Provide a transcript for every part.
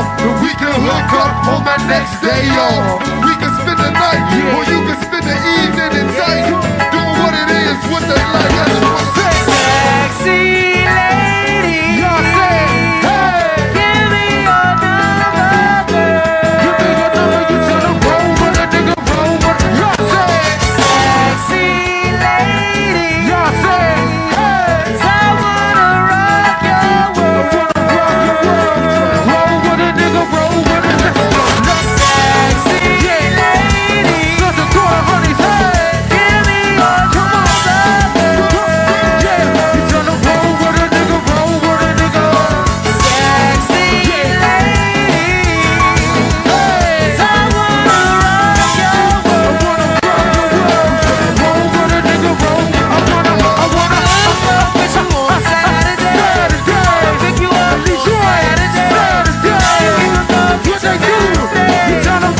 and we can hook up on my next day off. We can spend the night, or you can spend the evening in tight, doing what it is, what they like. I just want to say, sexy lady, y'all say, hey, give me your number, girl. give me your number, you tell them roll with a nigga, roll with a, y'all say, Sexy lady, y'all say, hey, 'cause I wanna rock your world. roll with a nigga, roll with a nigga. Sexy lady, Such a quarter honeys, hey, give me your number, girl. yeah, you tell them roll with a nigga, roll with a nigga. Sexy lady, 'cause I wanna rock your world. Roll with a nigga, roll. I wanna. Put you on Saturday, pick you up on Saturday. What they do? You tell them,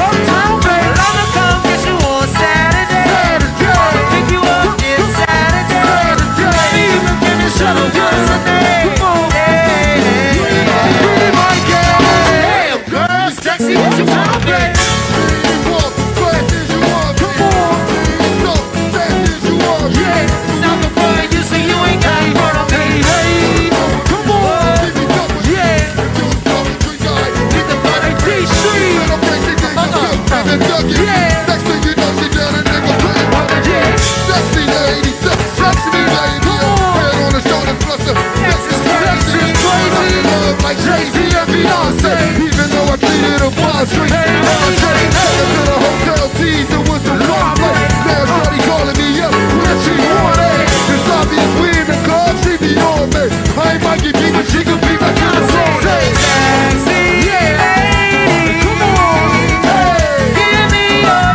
Uptown, baby. I'ma come get you on Saturday, pick you up this Saturday. Maybe you can give me some Sunday. Pretty white girl. Damn, girl, sexy, what you want, babe? Walk fast as you want, come on. So fast as you want, Stop the boy, you see you ain't got in front of me. come on. Give me double, Yeah, don't stop, drink high. get the money, D-Street. Yeah. Next thing you know, she down a nigga play. Sexy lady, sexy lady. Head on her shoulder, plus a sexy crazy. Love like Jay-Z and Beyonce. Even though I treated her wild street. Took her to the hotel teas and was some wild play. Now shorty calling me up, what she want, eh? It's obvious we in the club, she be on me. I ain't Mikey B, but she could be my to the song. Sexy lady, Come on, hey. give me your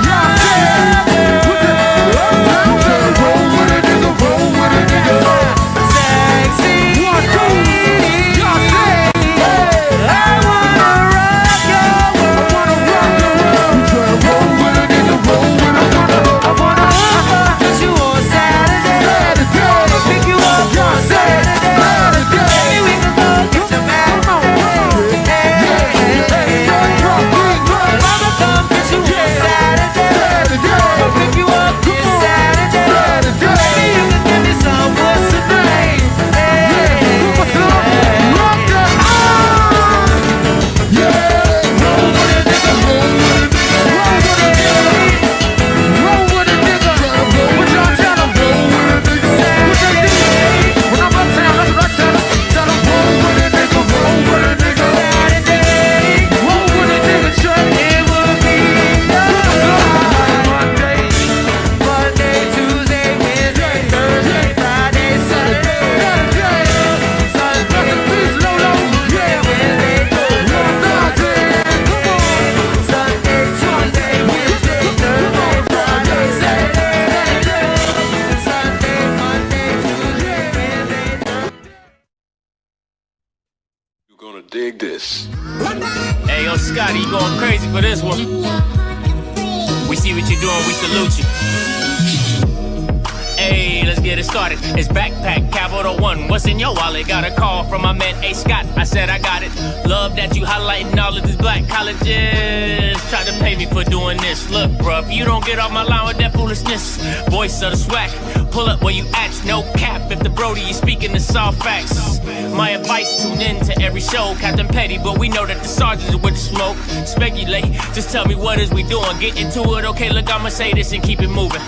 Roll with a nigga, roll with a nigga. sexy lady. I wanna rock your world. Roll with a nigga, roll with a nigga. I wanna get you on Saturday, pick you up on Saturday. Maybe we can go get your man. I'ma come get you on Saturday, pick you up this Saturday. Maybe you can give me some what's tonight. Monday, Tuesday, Wednesday, Thursday, Friday, Saturday. Sunday, Wednesday, Thursday. Sunday, Tuesday, Wednesday, Thursday, Friday, Saturday. Sunday, Monday, Tuesday, Wednesday, Thursday. You're gonna dig this. Hey, yo, Scotty, you going crazy for this one. We see what you're doing, we salute you. Hey, let's get it started. It's backpack, capital one. What's in your wallet? Got a call from my man, A. Scott. I said I got it. Love that you highlighting all of these black colleges. Try to pay me for doing this. Look, bruh, if you don't get off my line with that foolishness, voice of the SWAC, pull up where you at, no cap. If the Brody is speaking the soft facts. My advice, tune in to every show. Captain Petty, but we know that the sergeants are with the smoke. Speculate, just tell me what is we doing. Get into it, okay, look, I'ma say this and keep it moving.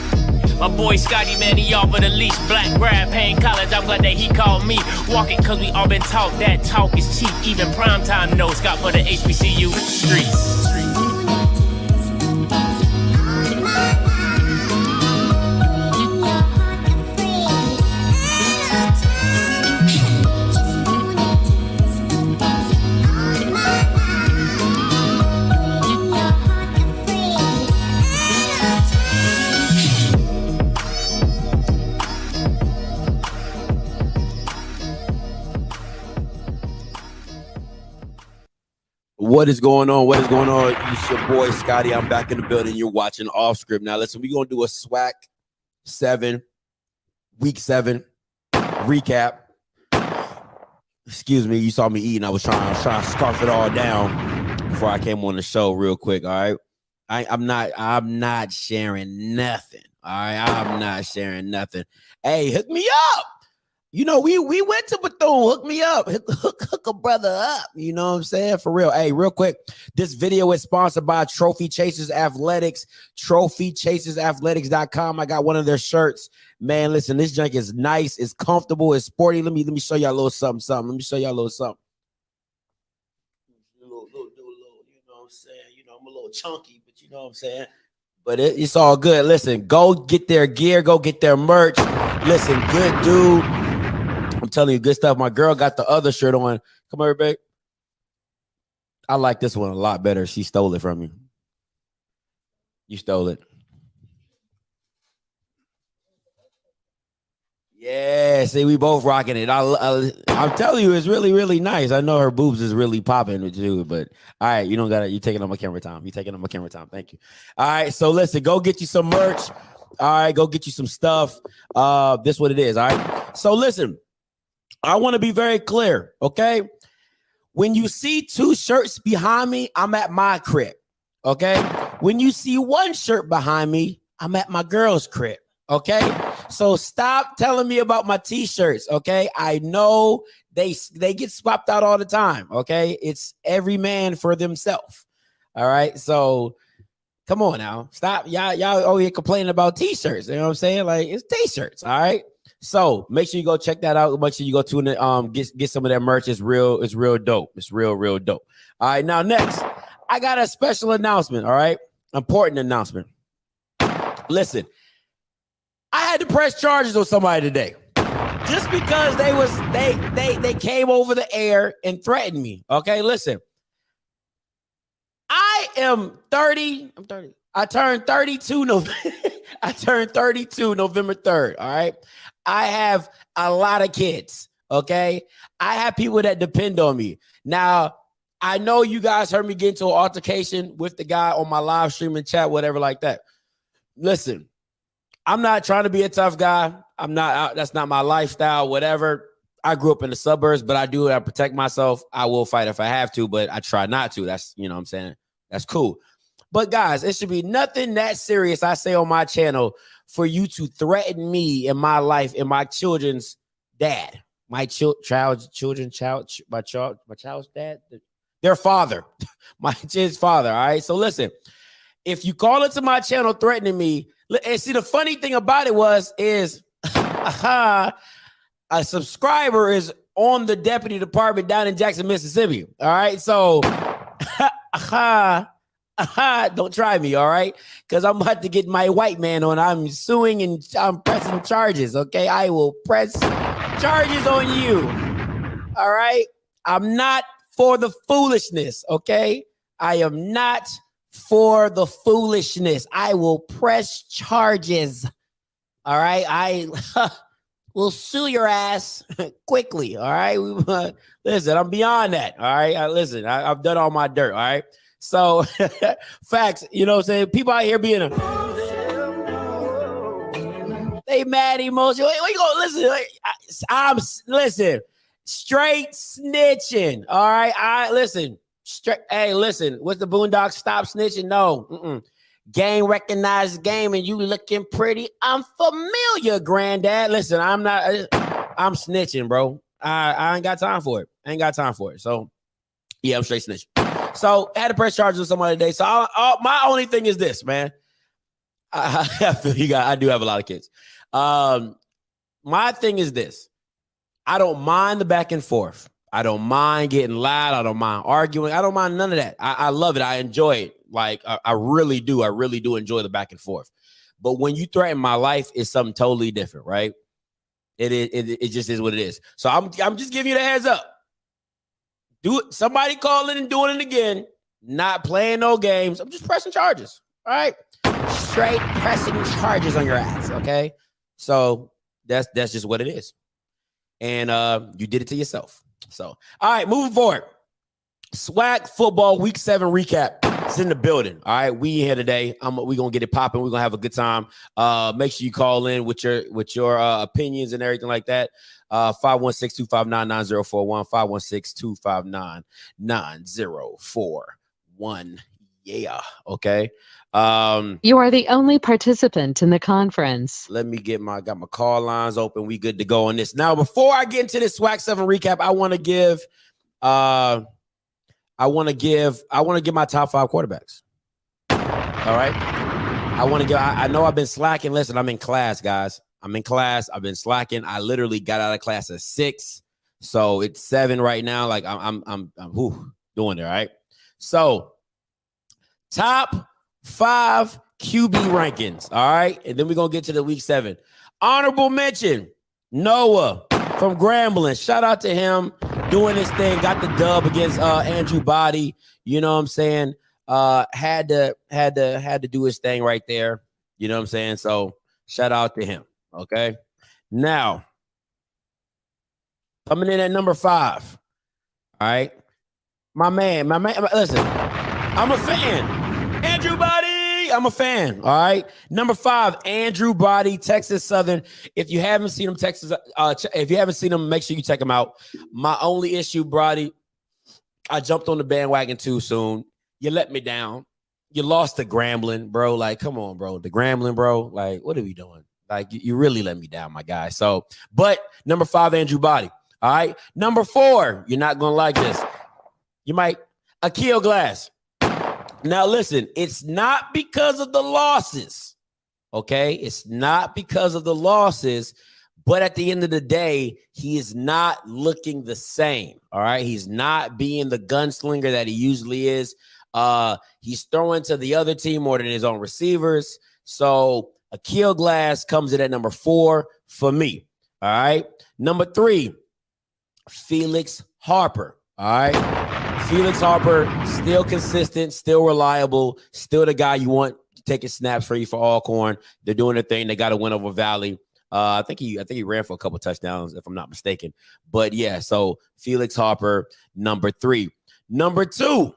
My boy Scotty, man, he offered a leash. Black grad, paying college, I'm glad that he called me. Walking, cause we all been taught that talk is cheap. Even primetime knows Scott for the HBCU streets. What is going on? What is going on? It's your boy Scotty. I'm back in the building. You're watching Off Script. Now, listen, we're going to do a SWAC 7, week 7 recap. Excuse me, you saw me eating. I was trying to scarf it all down before I came on the show real quick. All right. I'm not sharing nothing. All right. I'm not sharing nothing. Hey, hook me up. You know, we went to Bethune. Hook me up. Hook a brother up. You know what I'm saying? For real. Hey, real quick. This video is sponsored by Trophy Chasers Athletics. TrophyChasersAthletics.com. I got one of their shirts. Man, listen, this junk is nice. It's comfortable. It's sporty. Let me show y'all a little something. Let me show y'all a little something. You know what I'm saying? You know, I'm a little chunky, but you know what I'm saying? But it's all good. Listen, go get their gear. Go get their merch. Listen, good dude. I'm telling you, good stuff. My girl got the other shirt on. Come over, babe. I like this one a lot better. She stole it from me. You stole it. Yeah, see, we both rocking it. I'm telling you, it's really, really nice. I know her boobs is really popping with you, but all right, you don't got it. You taking on my camera time. Thank you. All right, so listen, go get you some merch. All right, go get you some stuff. This what it is. All right. So listen, I want to be very clear. Okay, when you see two shirts behind me, I'm at my crib. Okay, when you see one shirt behind me, I'm at my girl's crib. Okay, so stop telling me about my t-shirts. Okay, I know they get swapped out all the time. Okay, it's every man for themselves. All right, so come on now, stop. Y'all over here complaining about t-shirts. You know what I'm saying? Like, it's t-shirts. All right, so make sure you go check that out. Make sure you go tune in. Get some of that merch. It's real dope. It's real dope. All right, now next, I got a special announcement. All right, important announcement. Listen. I had to press charges on somebody today just because they came over the air and threatened me. Okay, listen. I am 30. I'm 30. I turned 32 I turned 32 November 3rd. All right. I have a lot of kids. Okay. I have people that depend on me. Now, I know you guys heard me get into an altercation with the guy on my live stream and chat, whatever like that. Listen. I'm not trying to be a tough guy. I'm not. That's not my lifestyle, whatever. I grew up in the suburbs, but I protect myself. I will fight if I have to, but I try not to. That's, you know what I'm saying? That's cool. But guys, it should be nothing that serious I say on my channel for you to threaten me in my life and my children's dad. My child's dad, their father, my kid's father. All right. So listen, if you call into my channel threatening me, and see, the funny thing about it is a subscriber is on the deputy department down in Jackson, Mississippi. All right. So don't try me. All right. Because I'm about to get my white man on. I'm suing and I'm pressing charges. Okay. I will press charges on you. All right. I'm not for the foolishness. Okay. I am not for the foolishness. I will press charges. All right. I will sue your ass quickly. All right. Listen, I'm beyond that. All right. I've done all my dirt. All right. So facts, you know what I'm saying? People out here being they mad emotional. Where you go? Listen, listen, straight snitching. All right. Listen. Hey, listen, what's the Boondocks? Stop snitching. No. Game recognized game, and you looking pretty unfamiliar, granddad. Listen, I'm snitching, bro. I ain't got time for it. So, yeah, I'm straight snitching. So, I had to press charges with somebody today. So, my only thing is this, man. I feel I do have a lot of kids. My thing is this. I don't mind the back and forth. I don't mind getting loud. I don't mind arguing. I don't mind none of that. I love it. I enjoy it. Like, I really do. I really do enjoy the back and forth. But when you threaten my life, it's something totally different, right? It just is what it is. So I'm just giving you the heads up. Do it. Somebody calling and doing it again. Not playing no games. I'm just pressing charges. All right. Straight pressing charges on your ass. Okay. So that's just what it is. And you did it to yourself. So, all right, moving forward. SWAC football week 7 recap. It's in the building. All right, we here today. We gonna get it popping. We're gonna have a good time. Make sure you call in with your opinions and everything like that. 516-259-9041. 516-259-9041. Yeah. Okay. You are the only participant in the conference. Let me got my call lines open. We good to go on this. Now, before I get into this SWAC 7 recap, I want to give my top 5 quarterbacks. All right. I know I've been slacking. Listen, I'm in class, guys. I'm in class. I've been slacking. I literally got out of class at 6. So it's 7 right now. Like I'm doing it. All right. So top 5 QB rankings. All right. And then we're going to get to the week 7. Honorable mention, Noah from Grambling. Shout out to him doing his thing. Got the dub against Andrew Body. You know what I'm saying? Had to do his thing right there. You know what I'm saying? So shout out to him. Okay. Now, coming in at number 5. All right. My man, listen, I'm a fan. Andrew Body, I'm a fan. All right. Number 5, Andrew Body, Texas Southern. If you haven't seen him, make sure you check him out. My only issue, Body, I jumped on the bandwagon too soon. You let me down. You lost to Grambling, bro. Like, come on, bro. The Grambling, bro. Like, what are we doing? Like, you really let me down, my guy. So, but number 5, Andrew Body. All right. Number 4, you're not going to like this. You might, Akil Glass. Now, listen, it's not because of the losses, okay? It's not because of the losses, but at the end of the day, he is not looking the same, all right? He's not being the gunslinger that he usually is. He's throwing to the other team more than his own receivers. So, Akil Glass comes in at number 4 for me, all right? Number 3, Felix Harper, all right? Felix Harper, still consistent, still reliable, still the guy you want taking snaps for you for Alcorn. They're doing their thing. They got to win over Valley. I think he ran for a couple touchdowns, if I'm not mistaken. But yeah, so Felix Harper, number 3. Number 2,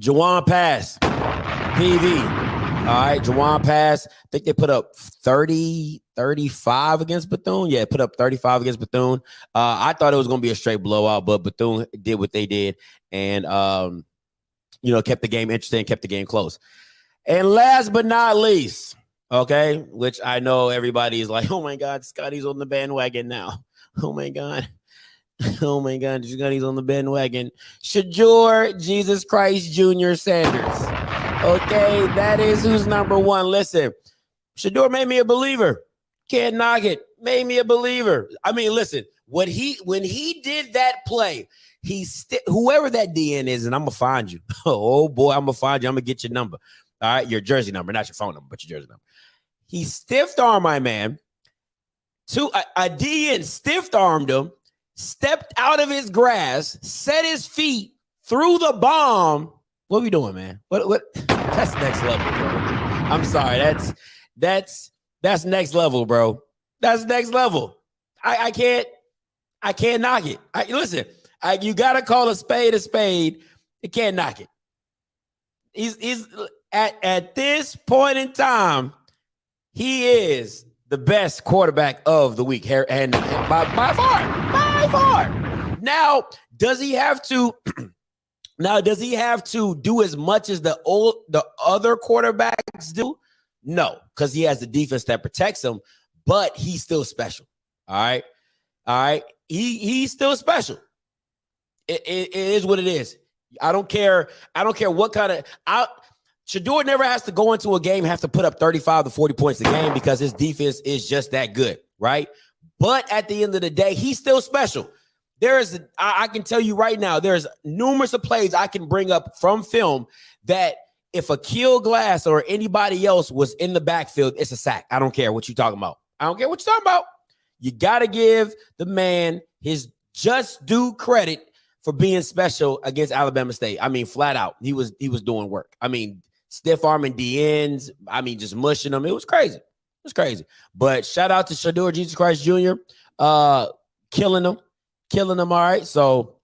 Jawan Pass, PV. All right, Jawan Pass. I think they put up 35 against Bethune. Yeah, put up 35 against Bethune. I thought it was going to be a straight blowout, but Bethune did what they did and, kept the game interesting, kept the game close. And last but not least, okay, which I know everybody is like, oh, my God, Scotty's on the bandwagon now. Oh, my God. Oh, my God, Scotty's on the bandwagon. Shador Jesus Christ Jr. Sanders. Okay, that is who's number 1. Listen, Shador made me a believer. Can't knock it. Made me a believer. I mean, listen, when he did that play, whoever that DN is, and I'm gonna find you. Oh boy, I'm gonna find you. I'm gonna get your number. All right, your jersey number, not your phone number, but your jersey number. He stiffed armed my man. A DN stiffed armed him, stepped out of his grass, set his feet through the bomb. What are we doing, man? What? That's next level, bro. I'm sorry. That's next level, bro. That's next level. I can't knock it. Listen, you gotta call a spade a spade. You can't knock it. He's at this point in time, he is the best quarterback of the week, and by far. Now, does he have to? Now, does he have to do as much as the other quarterbacks do? No, because he has the defense that protects him, but he's still special. All right. He's still special. It is what it is. I don't care what kind of Shador never has to go into a game, have to put up 35 to 40 points a game because his defense is just that good, right? But at the end of the day, he's still special. I can tell you right now, there's numerous of plays I can bring up from film that if Akil Glass or anybody else was in the backfield, it's a sack. I don't care what you're talking about. You got to give the man his just due credit for being special against Alabama State. I mean, flat out, he was doing work. I mean, stiff arming DNs. I mean, just mushing them. It was crazy. But shout out to Shador Jesus Christ Jr. Killing them. All right. So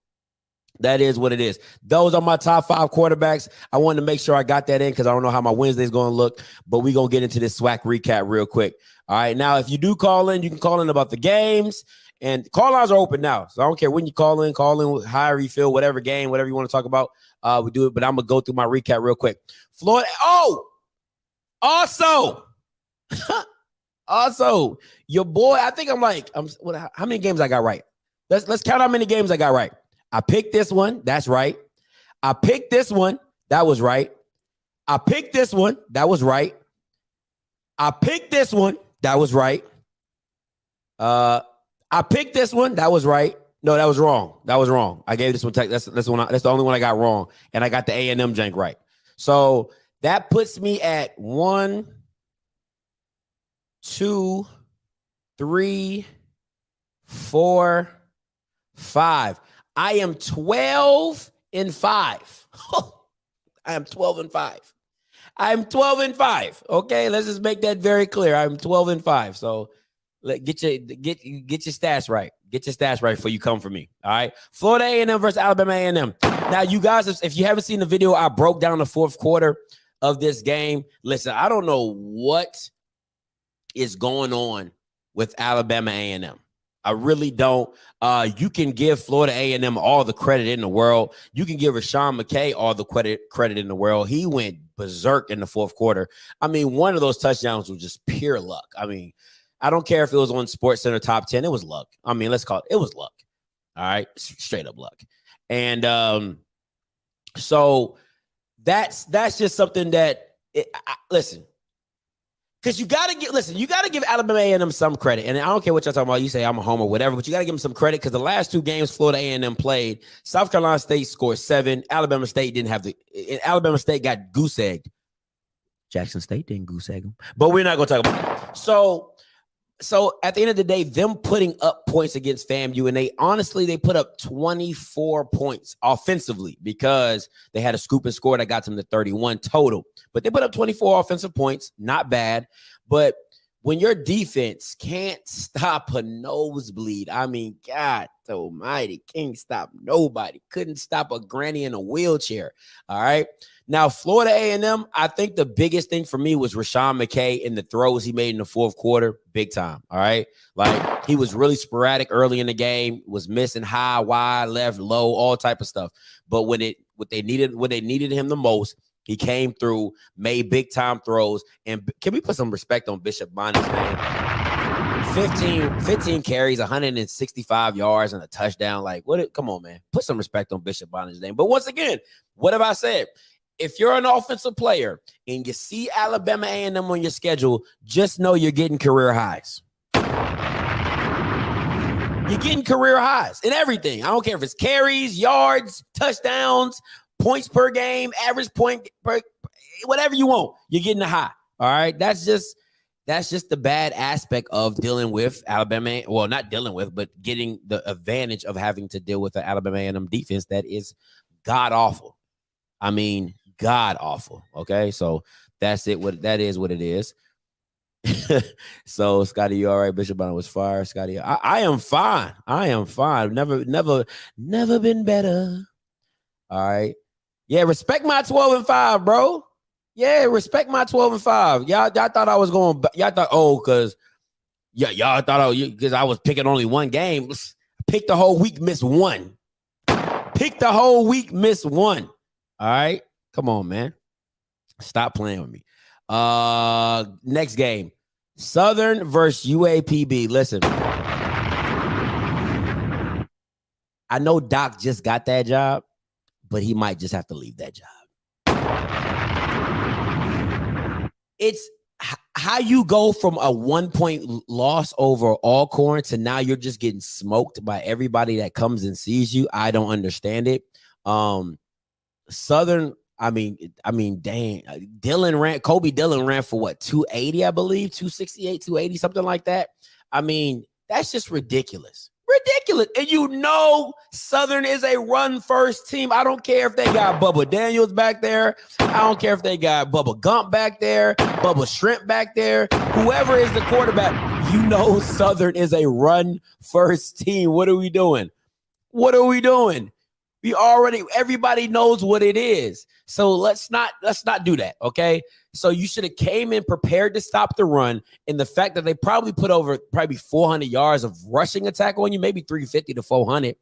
That is what it is. Those are my top 5 quarterbacks. I wanted to make sure I got that in because I don't know how my Wednesday's going to look, but we're going to get into this SWAC recap real quick. All right. Now, if you do call in, you can call in about the games, and call lines are open now. So I don't care when you call in however you feel, whatever game, whatever you want to talk about. We do it, but I'm going to go through my recap real quick. Florida. Oh, also, your boy, I think how many games I got right? Let's count how many games I got right. I picked this one. That's right. I picked this one. That was right. I picked this one. That was right. I picked this one. That was right. I picked this one. That was right. No, that was wrong. That was wrong. I gave this one. That's the only one I got wrong, and I got the A&M jank right. So that puts me at 1, 2, 3, 4, 5. I am 12-5. I am 12-5. I'm 12-5. Okay, let's just make that very clear. I'm 12-5. So get your stats right. Get your stats right before you come for me. All right. Florida A&M versus Alabama A&M. Now, you guys, if you haven't seen the video, I broke down the fourth quarter of this game. Listen, I don't know what is going on with Alabama A&M. I really don't. You can give Florida A&M all the credit in the world. You can give Rashawn McKay all the credit in the world. He went berserk in the fourth quarter. I mean, one of those touchdowns was just pure luck. I mean, I don't care if it was on SportsCenter top 10. It was luck. I mean, let's call it. It was luck. All right, straight up luck. And so that's just something that listen. Because you got to give Alabama A&M some credit. And I don't care what y'all talking about. You say I'm a homer, whatever, but you got to give them some credit because the last 2 games Florida A&M played, South Carolina State scored 7. Alabama State Alabama State got goose egged. Jackson State didn't goose egg them. But we're not going to talk about that. So at the end of the day, them putting up points against FAMU, and they put up 24 points offensively because they had a scoop and score that got them to 31 total. But they put up 24 offensive points, not bad. But when your defense can't stop a nosebleed, I mean, God almighty, can't stop nobody. Couldn't stop a granny in a wheelchair. All right. Now, Florida A&M, I think the biggest thing for me was Rashawn McKay and the throws he made in the fourth quarter, big time. All right. Like, he was really sporadic early in the game, was missing high, wide, left, low, all type of stuff. But when they needed him the most, he came through, made big time throws. And can we put some respect on Bishop Bonner's name? 15 carries, 165 yards, and a touchdown. Like, come on, man. Put some respect on Bishop Bonner's name. But once again, what have I said? If you're an offensive player and you see Alabama A&M on your schedule, just know you're getting career highs. You're getting career highs in everything. I don't care if it's carries, yards, touchdowns, points per game, average point per, whatever you want. You're getting a high. All right. That's just the bad aspect of dealing with Alabama. Well, not dealing with, but getting the advantage of having to deal with the Alabama A&M defense that is god awful. I mean, god awful. Okay, so that's it. That is what it is. So, Scotty, you all right? Bishop Bonner was fire. Scotty, I am fine. I am fine. Never been better. All right. Yeah, respect my 12-5, bro. Yeah, respect my 12-5. Y'all thought I was going. Y'all thought, because y'all thought because I was picking only one game. Pick the whole week, miss one. Pick the whole week, miss one. All right, come on, man. Stop playing with me. Next game, Southern versus UAPB. Listen, I know Doc just got that job, but he might just have to leave that job. It's how you go from a 1-point loss over Alcorn to now you're just getting smoked by everybody that comes and sees you. I don't understand it. Southern, I mean, dang, Kobe Dillon ran for what, 280, I believe, 268, 280, something like that. I mean, that's just ridiculous. Ridiculous. And you know Southern is a run-first team. I don't care if they got Bubba Daniels back there. I don't care if they got Bubba Gump back there, Bubba Shrimp back there. Whoever is the quarterback, you know Southern is a run-first team. What are we doing? What are we doing? Everybody knows what it is. So let's not do that. Okay. So you should have came in prepared to stop the run. And the fact that they probably put over 400 yards of rushing attack on you, maybe 350 to 400.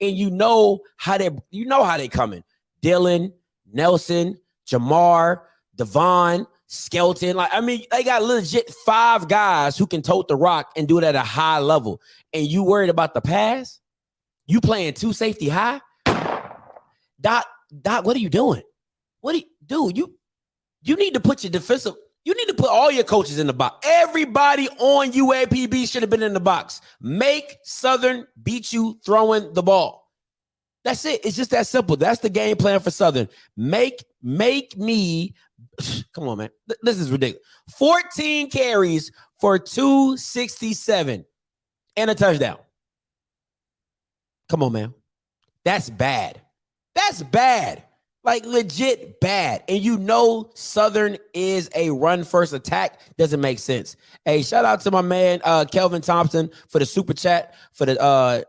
And you know how they coming. Dylan, Nelson, Jamar, Devon, Skelton. They got legit 5 guys who can tote the rock and do it at a high level. And you worried about the pass? You playing 2 safety high? Doc, what are you doing? You need to put your defensive, you need to put all your coaches in the box. Everybody on UAPB should have been in the box. Make Southern beat you throwing the ball. That's it. It's just that simple. That's the game plan for Southern. Make me, come on, man. This is ridiculous. 14 carries for 267 and a touchdown. Come on, man. That's bad. That's bad. Like legit bad. And you know Southern is a run-first attack. Doesn't make sense. Hey, shout out to my man Kelvin Thompson for the super chat, for the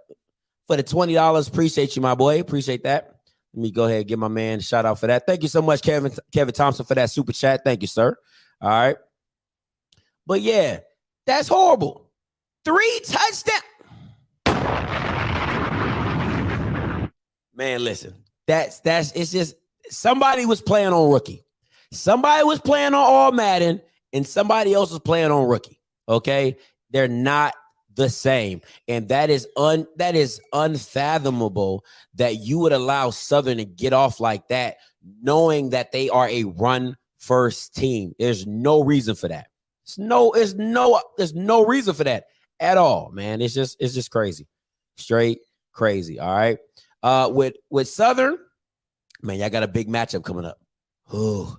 $20. Appreciate you, my boy. Appreciate that. Let me go ahead and give my man a shout out for that. Thank you so much, Kevin Thompson, for that super chat. Thank you, sir. All right. But yeah, that's horrible. 3 touchdowns. Man, listen. It's just somebody was playing on rookie. Somebody was playing on all Madden and somebody else was playing on rookie. Okay. They're not the same. And that is unfathomable that you would allow Southern to get off like that, knowing that they are a run first team. There's no reason for that. There's no reason for that at all, man. It's just crazy. Straight crazy. All right. With Southern, man, y'all got a big matchup coming up. Ooh.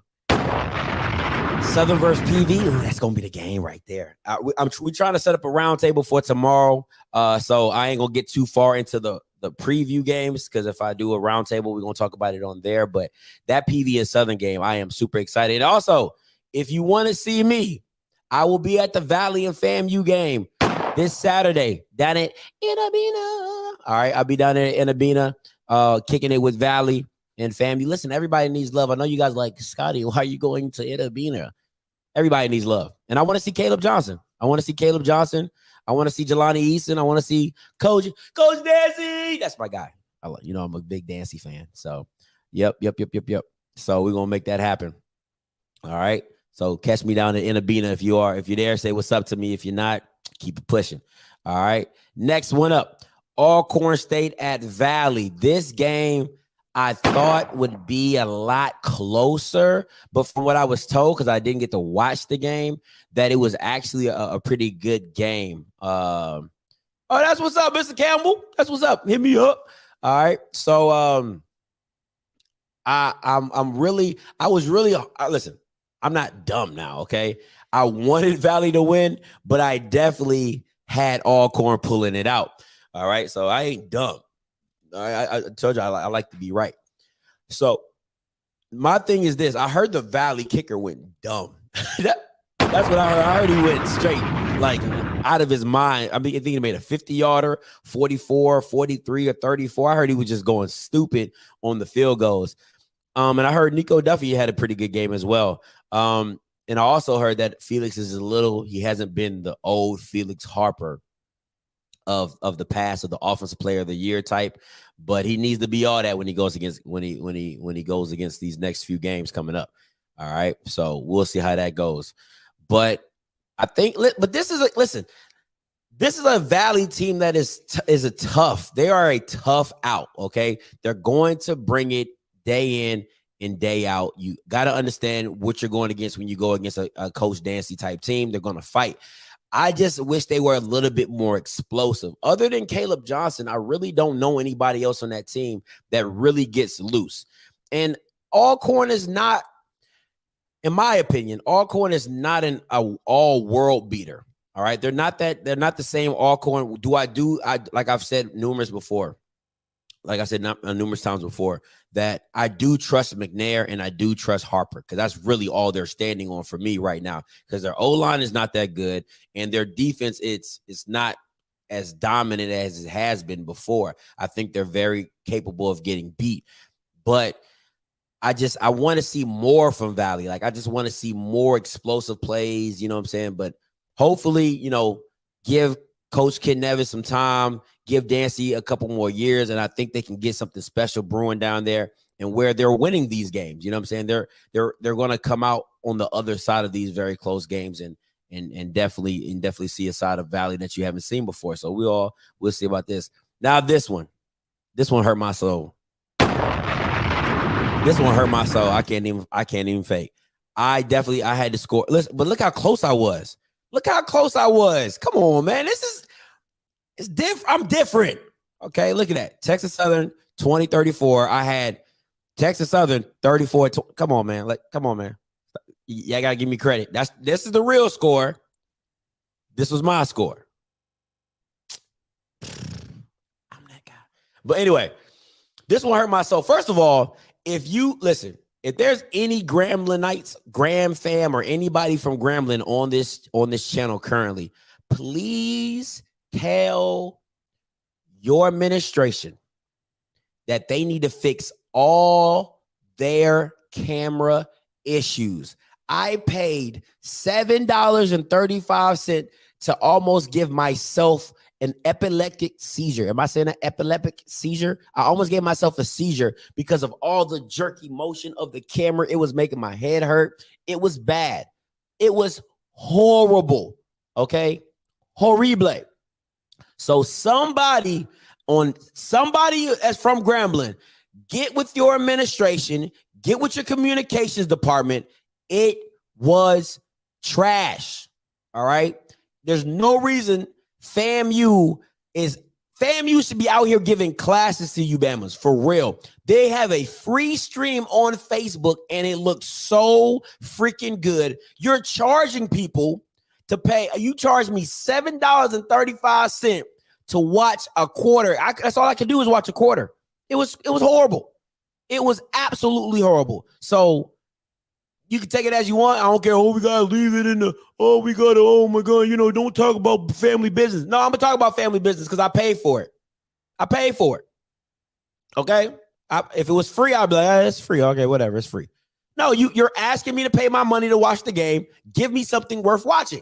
Southern versus PV. Ooh, that's gonna be the game right there. We're trying to set up a round table for tomorrow. So I ain't gonna get too far into the preview games, because if I do a round table, we're gonna talk about it on there. But that PV and Southern game, I am super excited. Also, if you want to see me, I will be at the Valley and FAMU game this Saturday down at Inabina. All right, I'll be down there in Inabina, kicking it with Valley and FAMU. Listen, everybody needs love. I know you guys like, Scotty, why are you going to Inabina? Everybody needs love. And I want to see Caleb Johnson. I want to see Jelani Easton. I want to see Coach Dancy. That's my guy. I'm a big Dancy fan. So, yep. So we're going to make that happen. All right. So catch me down in Inabina if you're there. Say what's up to me. If you're not, keep it pushing. All right. Next one up. Alcorn State at Valley. This game I thought would be a lot closer, but from what I was told, because I didn't get to watch the game, that it was actually a pretty good game. Oh, that's what's up, Mr. Campbell. That's what's up. Hit me up. All right. So listen, I'm not dumb now, okay? I wanted Valley to win, but I definitely had Alcorn pulling it out. All right, so I ain't dumb. I told you I like to be right. So my thing is this. I heard the Valley kicker went dumb. That's what I heard. I heard he went straight, like, out of his mind. I think he made a 50-yarder, 44, 43, or 34. I heard he was just going stupid on the field goals. And I heard Nico Duffy had a pretty good game as well. And I also heard that Felix he hasn't been the old Felix Harper of the past, of the offensive player of the year type, but he needs to be all that when he goes against these next few games coming up. All right, so we'll see how that goes. But I think, this is a Valley team that is a tough. They are a tough out. Okay, they're going to bring it day in and day out. You got to understand what you're going against when you go against a Coach Dancy type team. They're going to fight. I just wish they were a little bit more explosive. Other than Caleb Johnson, I really don't know anybody else on that team that really gets loose. And Alcorn is not, in my opinion, Alcorn is not an all-world beater. All right, they're not the same Alcorn. Like I've said numerous times before, that I do trust McNair and I do trust Harper, because that's really all they're standing on for me right now, because their O-line is not that good and their defense, it's not as dominant as it has been before. I think they're very capable of getting beat, but I want to see more from Valley. Like, I just want to see more explosive plays, you know what I'm saying? But hopefully, you know, give Coach Kid Nevis some time, give Dancy a couple more years, and I think they can get something special brewing down there, and where they're winning these games. You know what I'm saying? They're going to come out on the other side of these very close games and definitely see a side of Valley that you haven't seen before. So we'll see about this. Now this one hurt my soul. This one hurt my soul. I can't even fake. I had to score. Listen, but look how close I was. Look how close I was. Come on, man. It's different. I'm different. Okay, look at that. Texas Southern 20-34. I had Texas Southern 34. Come on, man. Come on, man. Yeah, gotta give me credit. This is the real score. This was my score. I'm that guy. But anyway, this one hurt my soul. First of all, if there's any Gremlinites, Graham fam, or anybody from Gremlin on this channel currently, please tell your administration that they need to fix all their camera issues. I paid $7.35 to almost give myself an epileptic seizure. Am I saying an epileptic seizure? I almost gave myself a seizure because of all the jerky motion of the camera. It was making my head hurt. It was bad. It was horrible. Okay? Horrible. So somebody that's from Grambling, get with your administration, get with your communications department. It was trash. All right. There's no reason FAMU should be out here giving classes to you Bamas for real. They have a free stream on Facebook and it looks so freaking good. You're charging people to pay. You charge me $7.35 to watch a quarter. That's all I could do is watch a quarter. It was horrible. It was absolutely horrible. So you can take it as you want. I don't care. Oh, we got to leave it in the, oh my God, don't talk about family business. No, I'm going to talk about family business because I paid for it. Okay? If it was free, I'd be like, it's free. Okay, whatever. It's free. No, you're asking me to pay my money to watch the game. Give me something worth watching.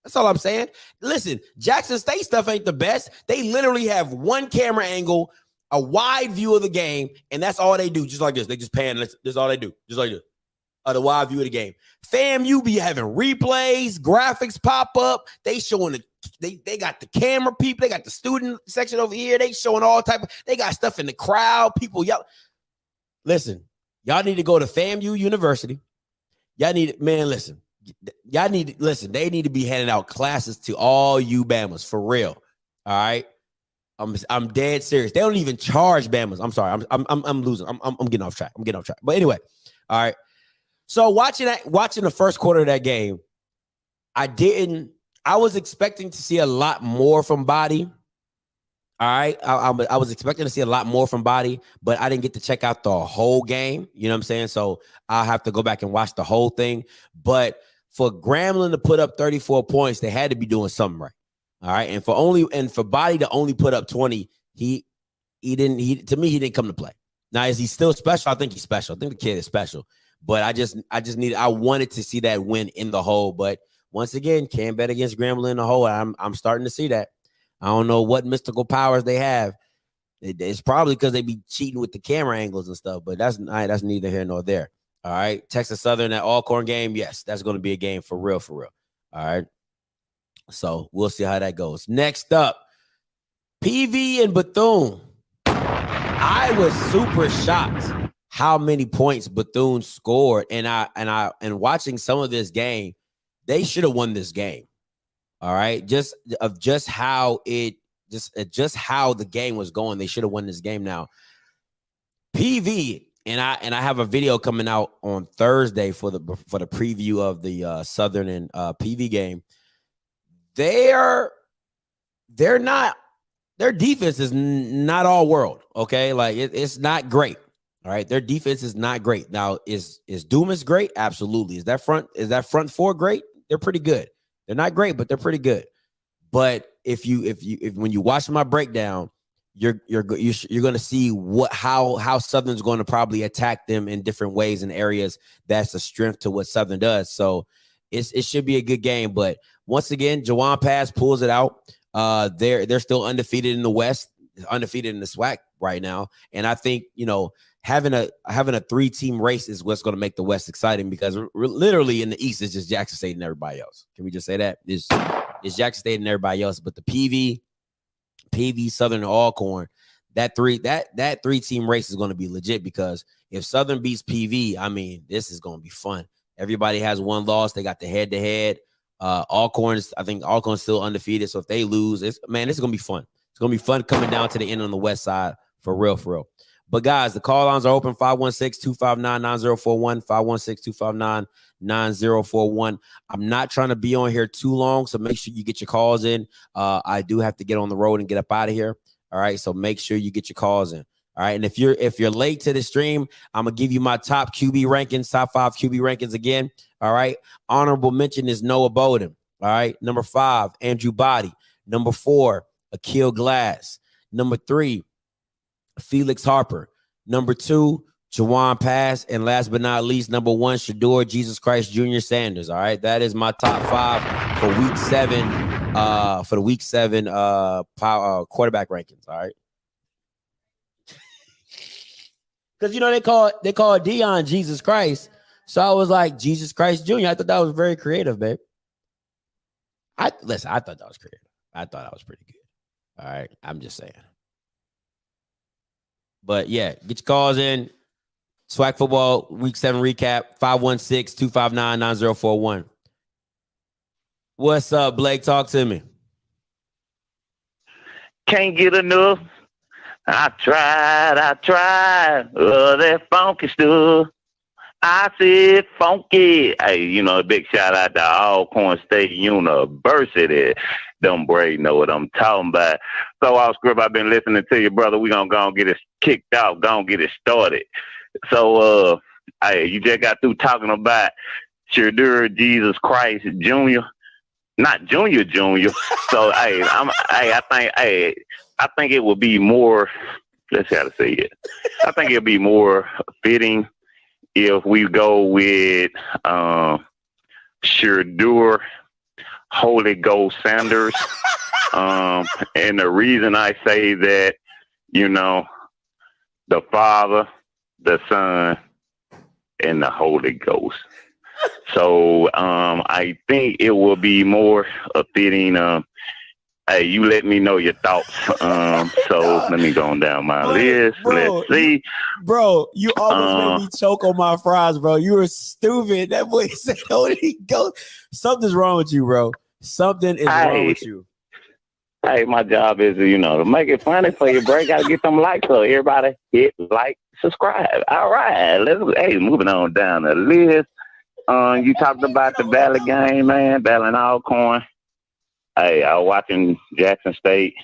That's all I'm saying. Listen, Jackson State stuff ain't the best. They literally have one camera angle, a wide view of the game, and that's all they do. Just like this. They just pan. This is all they do. Just like this. The wide view of the game. FAMU be having replays, graphics pop up. They showing they got the camera people. They got the student section over here. They showing all type of. They got stuff in the crowd. People yell. Listen, y'all need to go to FAMU University. Y'all need listen. Y'all need listen. They need to be handing out classes to all you Bamas for real. All right. I'm dead serious. They don't even charge Bamas. I'm sorry. I'm losing. I'm getting off track. But anyway, all right. So watching the first quarter of that game, I was expecting to see a lot more from Body. All right. I was expecting to see a lot more from Body, but I didn't get to check out the whole game. You know what I'm saying? So I'll have to go back and watch the whole thing. But for Grambling to put up 34 points, they had to be doing something right. All right. And for Body to only put up 20, he didn't come to play. Now, is he still special? I think he's special. I think the kid is special. But I wanted to see that win in the hole. But once again, can't bet against Grambling in the hole. I'm starting to see that. I don't know what mystical powers they have. It's probably because they be cheating with the camera angles and stuff, but that's neither here nor there. All right. Texas Southern, that Alcorn game. Yes, that's going to be a game for real. All right. So we'll see how that goes. Next up, PV and Bethune. I was super shocked how many points Bethune scored. And watching some of this game, they should have won this game. All right. Just how the game was going. They should have won this game. Now, PV, and I have a video coming out on Thursday for the preview of the Southern and PV game. Their defense is not all world. Okay. Like it's not great. All right. Their defense is not great. Now, is Dumas great? Absolutely. Is that front four great? They're pretty good. They're not great, but they're pretty good. But if when you watch my breakdown, you're going to see how Southern's going to probably attack them in different ways and areas. That's a strength to what Southern does. So it should be a good game. But once again, Uapb pulls it out. They're still undefeated in the West, undefeated in the SWAC right now. And I think, having a 3-team race is what's going to make the West exciting, because literally in the East it's just Jackson State and everybody else. Can we just say that? It's Jackson State and everybody else, but the PV, Southern, and Alcorn, that 3-team race is going to be legit, because if Southern beats PV, I mean, this is going to be fun. Everybody has one loss. They got the head-to-head. I think Alcorn's still undefeated, so if they lose, this is going to be fun. It's going to be fun coming down to the end on the West side, for real. But guys, the call lines are open, 516-259-9041, 516-259-9041. I'm not trying to be on here too long, so make sure you get your calls in. I do have to get on the road and get up out of here. All right, so make sure you get your calls in. All right, and if you're late to the stream, I'm gonna give you my top QB rankings, top 5 QB rankings again. All right, honorable mention is Noah Bowden. All right, number 5, Andrew Body. Number 4, Akil Glass. Number 3, Felix Harper. Number 2, Uapb. And last but not least, number 1, Shador Jesus Christ Jr. Sanders. All right, that is my top 5 for week 7. For the week 7 quarterback rankings. All right, because they call Dion Jesus Christ, so I was like Jesus Christ Jr. I thought that was very creative, babe. I thought that was creative. I thought that was pretty good. All right, I'm just saying. But yeah, get your calls in. SWAC football week 7 recap, 516-259-9041. What's up, Blake? Talk to me. Can't get enough. I tried. That funky stuff. I said funky. Hey, a big shout out to Alcorn State University. Them brave know what I'm talking about. So, Script, I've been listening to you, brother. We're going to go and get it kicked off, go and get it started. So, you just got through talking about Shador Jesus Christ Jr., not Junior. So, I think it would be more, let's see how to say it. I think it'll be more fitting if we go with Shador Holy Ghost Sanders. And the reason I say that, the Father, the Son, and the Holy Ghost. So I think it will be more fitting. Hey, you let me know your thoughts. So let me go down my list. Let's see. You almost made me choke on my fries, bro. You were stupid. That boy said, Holy Ghost. Something's wrong with you, bro. Something is wrong with you. Hey, my job is, to make it funny for you, bro. Got to get some likes. So everybody hit like, subscribe. All right. Moving on down the list. You talked about the Valley game, man. Valley and Alcorn. Hey, I was watching Jackson State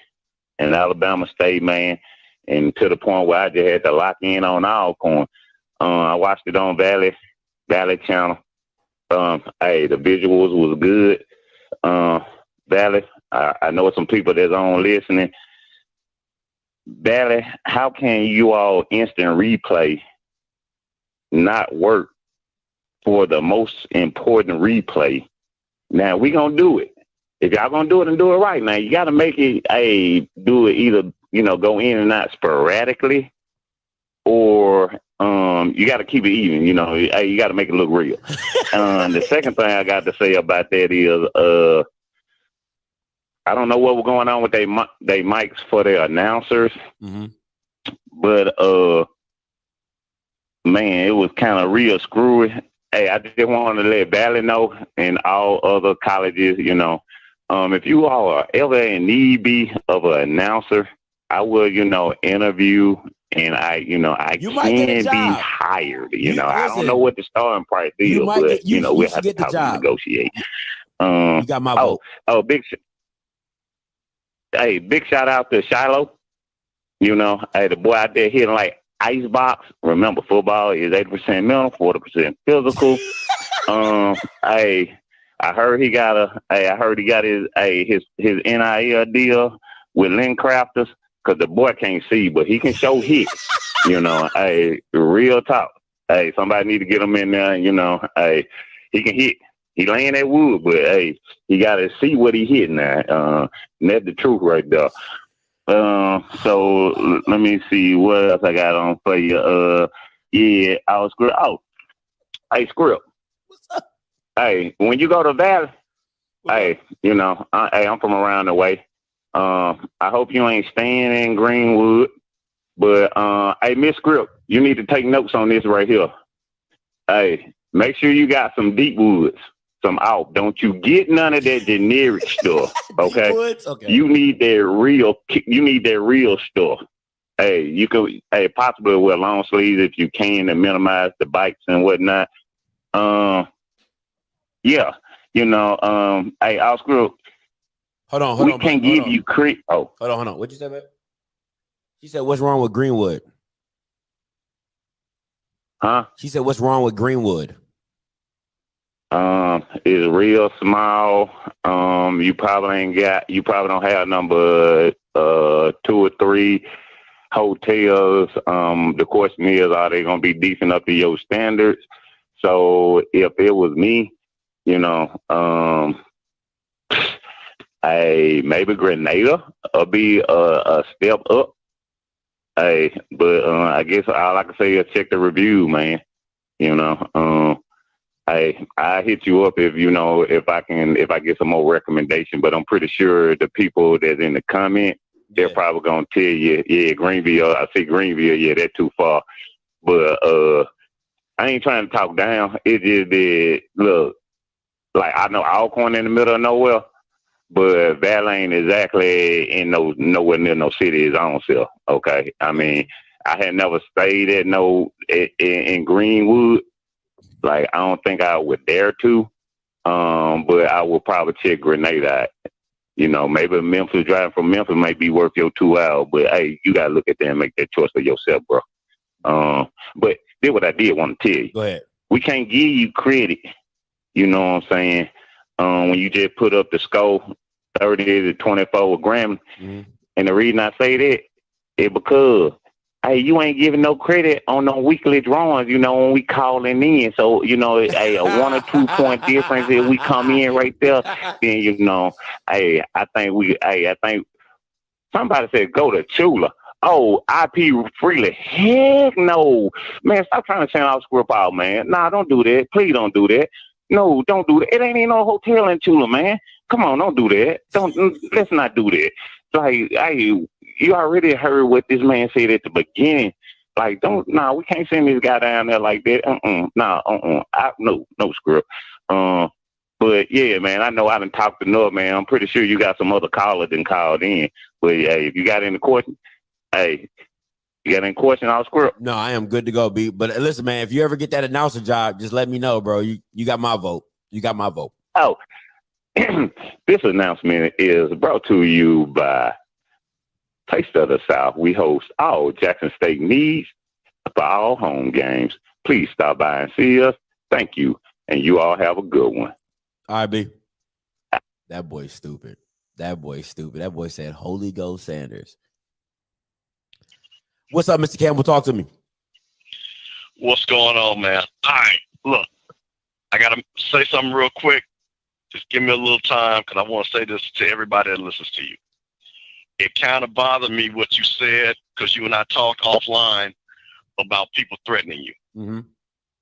and Alabama State, man, and to the point where I just had to lock in on Alcorn. I watched it on Valley channel. The visuals was good. Valley, I know some people that's on listening. Valley, how can you all instant replay not work for the most important replay? Now, we going to do it. If y'all going to do it and do it right, now, you got to make it, do it either, go in and out sporadically, or you got to keep it even, you got to make it look real. The second thing I got to say about that is, I don't know what was going on with they mics for their announcers, but man, it was kind of real screwy. Hey, I just wanted to let Valley know and all other colleges, if you all are ever in need be of an announcer, I will, interview, and I can be hired. I don't know what the starting price is, but we'll have to talk and negotiate. You got my vote. Big shout out to Shiloh. The boy out there hitting like icebox. Remember, football is 80% mental, 40% physical. I heard he got his NIL deal with Lynn Crafters, because the boy can't see, but he can show hits. You know, real talk. Hey, somebody need to get him in there. You know, he can hit. He laying that wood, but he got to see what he hitting there. That's the truth right there. So let me see what else I got on for you. Yeah, I was script. Oh, hey, script. What's up? Hey, when you go to Valley, hey, you know, I'm from around the way. I hope you ain't staying in Greenwood, but hey, Miss Script, you need to take notes on this right here. Hey, make sure you got some deep woods, some out. Don't you get none of that generic stuff, okay? Okay. You need that real. You need that real stuff. Hey, you could, possibly wear long sleeves if you can to minimize the bites and whatnot. Yeah, you know, hey, I'll screw. Hold on. We can't give you credit. Oh, hold on. What'd you say, man? She said, "What's wrong with Greenwood?" huh? She said, "What's wrong with Greenwood?" It's real small. You probably don't have number 2 or 3 hotels. The question is, are they gonna be decent up to your standards? So if it was me, you know, maybe Grenada will be a step up. Hey, but I guess all I can say is check the review, man. You know, I hit you up if I get some more recommendation. But I'm pretty sure the people that's in the comment, they're probably gonna tell you, yeah, Greenville. I see Greenville, yeah, that's too far. But I ain't trying to talk down. It just did look like I know Alcorn in the middle of nowhere, but Valley ain't exactly in nowhere near no city his own self. Okay, I mean, I had never stayed at in Greenwood. Like, I don't think I would dare to, but I would probably check Grenada out. You know, maybe Memphis, driving from Memphis might be worth your 2 hours, but hey, you gotta look at that and make that choice for yourself, bro. But this what I did want to tell you. Go ahead. We can't give you credit. You know what I'm saying? When you just put up the score 30 to 24 with Graham, and the reason I say that is because, hey, you ain't giving no credit on no weekly drawings, you know, when we calling in. So, you know, a 1 or 2 point difference if we come in right there, then, you know, I think somebody said go to Chula. Oh, IP freely. Heck no. Man, stop trying to send out script out, man. Nah, don't do that. Please don't do that. No, don't do that. It ain't even no hotel in Chula, man. Come on, don't do that. Let's not do that. Like, you already heard what this man said at the beginning. Like, we can't send this guy down there like that. No script. But yeah, man, I know I done talked enough, man. I'm pretty sure you got some other callers that called in. But hey, if you got any questions, hey, you got any question on script? No, I am good to go, B. But listen, man, if you ever get that announcer job, just let me know, bro. You got my vote. You got my vote. Oh, this announcement is brought to you by Taste of the South. We host all Jackson State needs for all home games. Please stop by and see us. Thank you, and you all have a good one. All right, B. That boy's stupid. That boy said Holy Ghost Sanders. What's up, Mr. Campbell? Talk to me. What's going on, man? All right, look, I got to say something real quick. Just give me a little time because I want to say this to everybody that listens to you. It kind of bothered me what you said because you and I talked offline about people threatening you. Mm-hmm.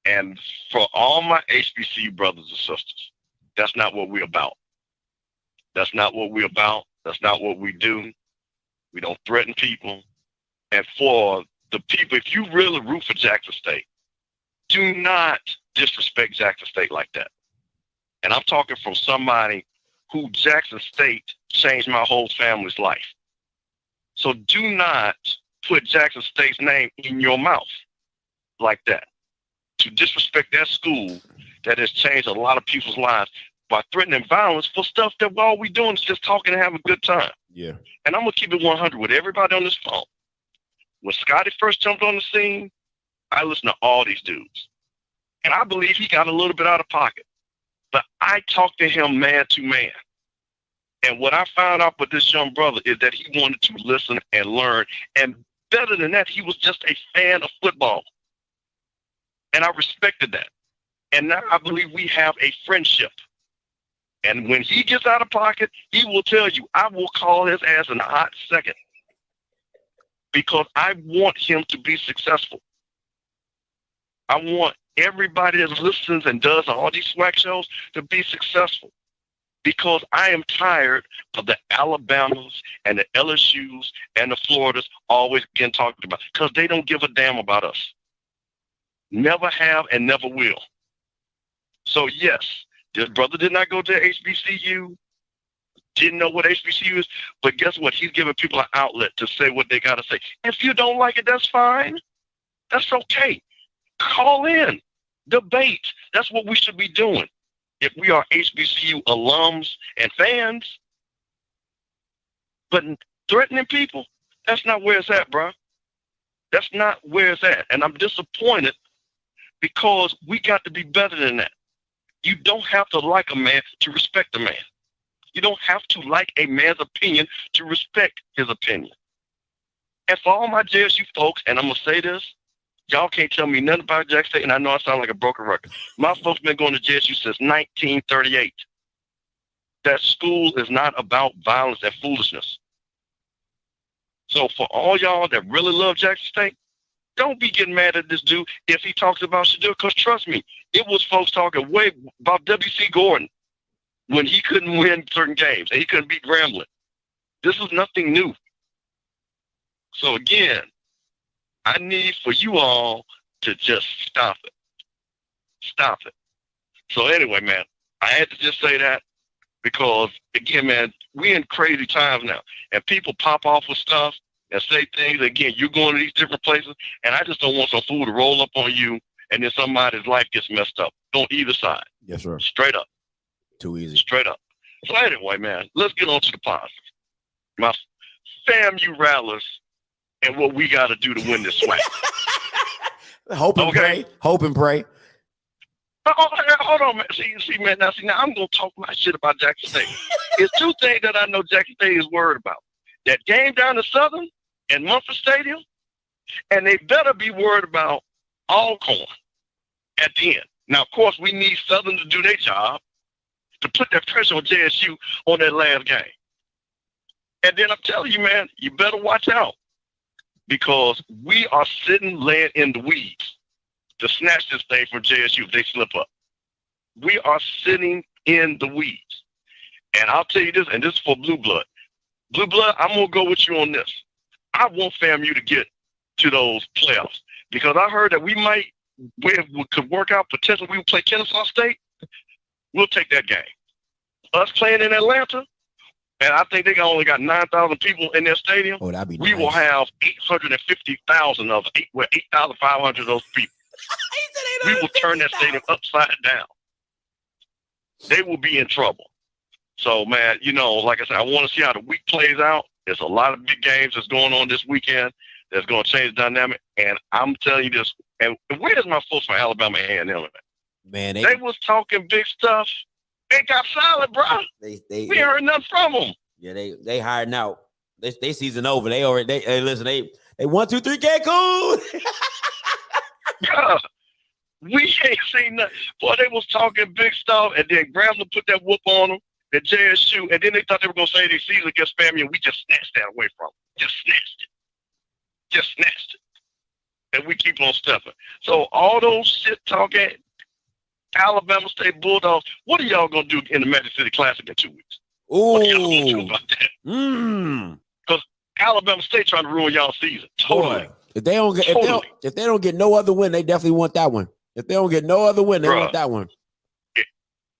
And for all my HBCU brothers and sisters, that's not what we're about. That's not what we're about. That's not what we do. We don't threaten people. And for the people, if you really root for Jackson State, do not disrespect Jackson State like that. And I'm talking from somebody who Jackson State changed my whole family's life. So do not put Jackson State's name in your mouth like that. To disrespect that school that has changed a lot of people's lives by threatening violence for stuff that all we doing is just talking and having a good time. Yeah. And I'm going to keep it 100 with everybody on this phone. When Scotty first jumped on the scene, I listened to all these dudes. And I believe he got a little bit out of pocket. But I talked to him man to man. And what I found out with this young brother is that he wanted to listen and learn. And better than that, he was just a fan of football. And I respected that. And now I believe we have a friendship. And when he gets out of pocket, he will tell you, I will call his ass in a hot second. Because I want him to be successful. I want everybody that listens and does all these SWAC shows to be successful. Because I am tired of the Alabamas and the LSUs and the Floridas always getting talked about. Because they don't give a damn about us. Never have and never will. So yes, this brother did not go to HBCU, didn't know what HBCU is, but guess what? He's giving people an outlet to say what they got to say. If you don't like it, that's fine. That's okay. Call in, debate. That's what we should be doing. If we are HBCU alums and fans, but threatening people, that's not where it's at, bro. That's not where it's at. And I'm disappointed because we got to be better than that. You don't have to like a man to respect a man. You don't have to like a man's opinion to respect his opinion. And for all my JSU folks, and I'm going to say this, y'all can't tell me nothing about Jackson State, and I know I sound like a broken record. My folks been going to JSU since 1938. That school is not about violence and foolishness. So for all y'all that really love Jackson State, don't be getting mad at this dude if he talks about Shadur, because trust me, it was folks talking way about W.C. Gordon when he couldn't win certain games and he couldn't beat Grambling. This is nothing new. So again, I need for you all to just stop it. Stop it. So anyway, man, I had to just say that because, again, man, we in crazy times now. And people pop off with stuff and say things. Again, you're going to these different places, and I just don't want some fool to roll up on you and then somebody's life gets messed up on either side. Yes, sir. Straight up. Too easy. Straight up. So anyway, man, let's get on to the positive. My FAMU rallies and what we got to do to win this SWAC. Hope and pray. Hope and pray. Hold on, man. See, man. Now I'm gonna talk my shit about Jackson State. There's two things that I know Jackson State is worried about: that game down in Southern and Memphis Stadium, and they better be worried about Alcorn at the end. Now, of course, we need Southern to do their job to put that pressure on JSU on that last game. And then I'm telling you, man, you better watch out because we are laying in the weeds to snatch this thing from JSU if they slip up. We are sitting in the weeds. And I'll tell you this, and this is for Blue Blood. Blue Blood, I'm going to go with you on this. I want FAMU to get to those playoffs because I heard that we could work out potentially. We would play Kennesaw State. We'll take that game. Us playing in Atlanta, and I think they only got 9,000 people in their stadium. Oh, that'd be we nice. will have 850,000 of 8,500 of those people. We will turn that stadium upside down. They will be in trouble. So, man, like I said, I want to see how the week plays out. There's a lot of big games that's going on this weekend that's going to change the dynamic. And I'm telling you this, and where's my folks from Alabama A&M? Man, they was talking big stuff. They got solid, bro. We heard nothing from them. Yeah, they hiding out. They season over. They listen. They 1, 2, 3 Cancun. Bruh, we ain't seen nothing. Boy, they was talking big stuff, and then Grambling put that whoop on them, the JSU, and then they thought they were going to say they season against FAMU, and we just snatched that away from them. Just snatched it. And we keep on stepping. So all those shit talking, Alabama State Bulldogs, what are y'all going to do in the Magic City Classic in 2 weeks? What are y'all going to do about that? Because Alabama State trying to ruin y'all season. Totally. Boy, if they don't get no other win, they definitely want that one. If they don't get no other win, they want that one.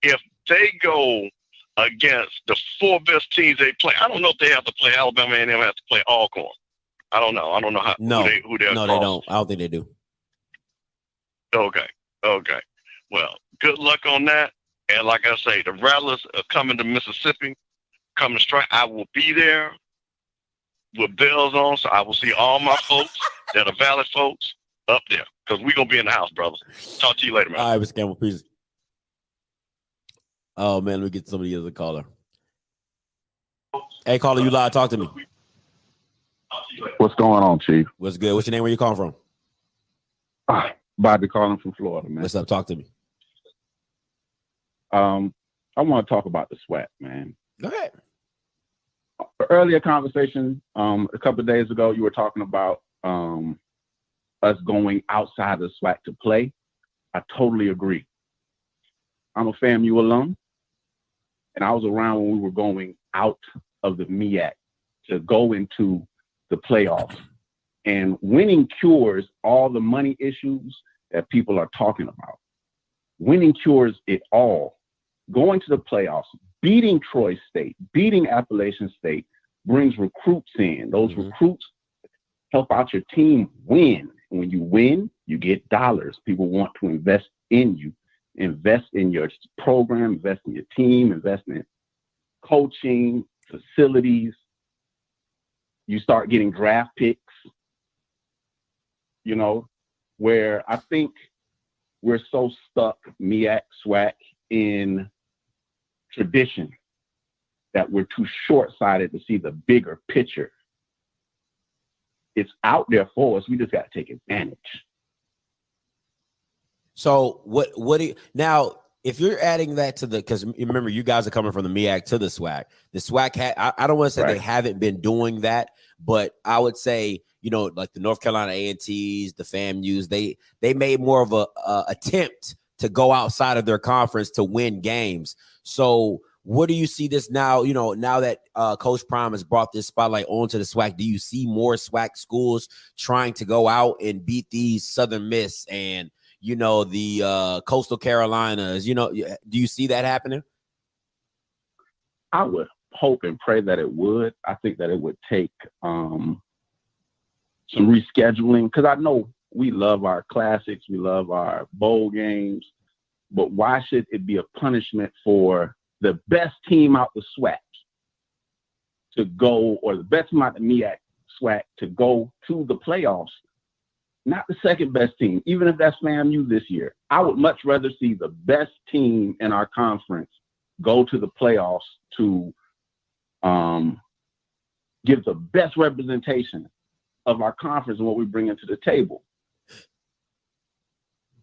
If they go against the 4 best teams they play, I don't know if they have to play Alabama and they have to play Alcorn. I don't know. I don't know how. Who they're no, they don't. I don't think they do. Okay. Well, good luck on that. And like I say, the Rattlers are coming to Mississippi, coming to strike. I will be there with bells on, so I will see all my folks that are valid folks up there because we're going to be in the house, brothers. Talk to you later, man. All right, Mr. Campbell. Peace. Oh man, let me get somebody as a caller. Hey, caller, you live? Talk to me. What's going on, Chief? What's good? What's your name? Where you calling from? Bobby calling from Florida, man. What's up? Talk to me. I want to talk about the SWAC, man. Go ahead. Earlier conversation, a couple of days ago, you were talking about us going outside the SWAC to play. I totally agree. I'm a FAMU alum, and I was around when we were going out of the MEAC to go into the playoffs. And winning cures all the money issues that people are talking about. Winning cures it all. Going to the playoffs, beating Troy State, beating Appalachian State brings recruits in. Those recruits help out your team win. And when you win, you get dollars. People want to invest in you, invest in your program, invest in your team, invest in coaching, facilities. You start getting draft picks, you know, where I think we're so stuck, MEAC, SWAC, in tradition that we're too short-sighted to see the bigger picture. It's out there for us. We just got to take advantage. So what do you, now, if you're adding that to the, because remember, you guys are coming from the MEAC to the SWAC. The SWAC, I don't want to say they haven't been doing that, but I would say, you know, like the North Carolina A&Ts, the FAMUs, they made more of a attempt to go outside of their conference to win games. So what do you see this now, you know, now that Coach Prime has brought this spotlight onto the SWAC, do you see more SWAC schools trying to go out and beat these Southern Miss and, you know, the Coastal Carolinas, you know, do you see that happening? I would hope and pray that it would. I think that it would take some rescheduling, because I know we love our classics, we love our bowl games, but why should it be a punishment for the best team out the SWAC to go, or the best team out the MEAC SWAC to go to the playoffs? Not the second best team, even if that's FAMU this year. I would much rather see the best team in our conference go to the playoffs to give the best representation of our conference and what we bring into the table.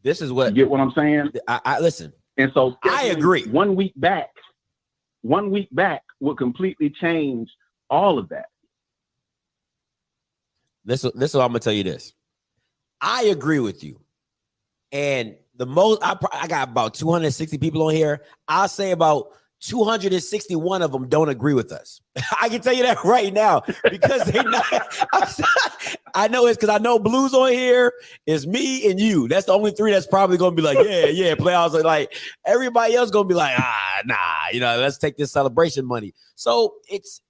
This is what, you get what I'm saying? I listen. And so I agree. 1 week back would completely change all of that. This is what I'm gonna tell you this. I agree with you. And the most, I got about 260 people on here. I'll say about 261 of them don't agree with us. I can tell you that right now because they not. I know it's because I know Blue's on here. It's me and you. That's the only three that's probably gonna be like, yeah, playoffs. Like everybody else gonna be like, nah, you know, let's take this celebration money. So it's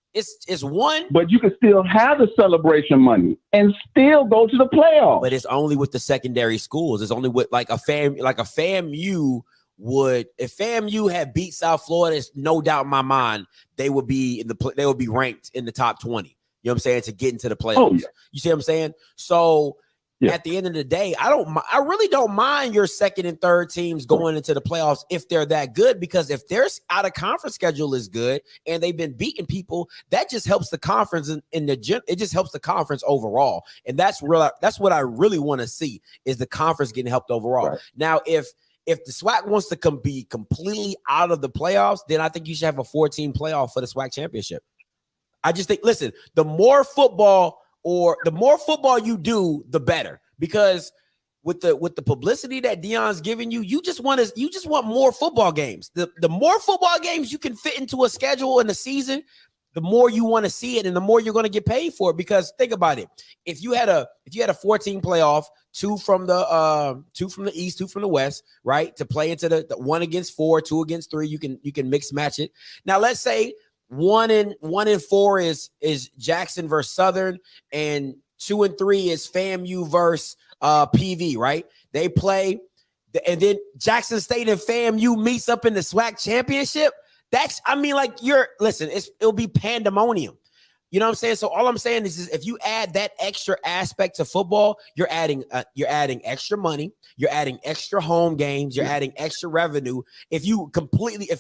one, but you can still have the celebration money and still go to the playoffs. But it's only with the secondary schools. It's only with like a FAMU would. If FAMU had beat South Florida, it's no doubt in my mind they would be they would be ranked in the top 20. You know what I'm saying, to get into the playoffs. Oh, yeah. You see what I'm saying? So at the end of the day, I really don't mind your second and third teams going into the playoffs if they're that good, because if their out of conference schedule is good and they've been beating people, that just helps the conference it just helps the conference overall. And that's what I really want to see, is the conference getting helped overall. Right. Now, if the SWAC wants to be completely out of the playoffs, then I think you should have a 4-team playoff for the SWAC championship. I just think, listen, the more football you do, the better, because with the publicity that Deion's giving you, you just want more football games. The more football games you can fit into a schedule in the season, the more you want to see it and the more you're going to get paid for it. Because think about it. If you had a 14 playoff, 2 from the East, 2 from the West, right? To play into the 1 against 4, 2 against 3, you can mix match it. Now let's say 1 and 4 is Jackson versus Southern, and 2 and 3 is FAMU versus PV, right? They play, and then Jackson State and FAMU meets up in the SWAC championship. It'll be pandemonium. You know what I'm saying? So all I'm saying is if you add that extra aspect to football, you're adding extra money, you're adding extra home games, you're adding extra revenue. If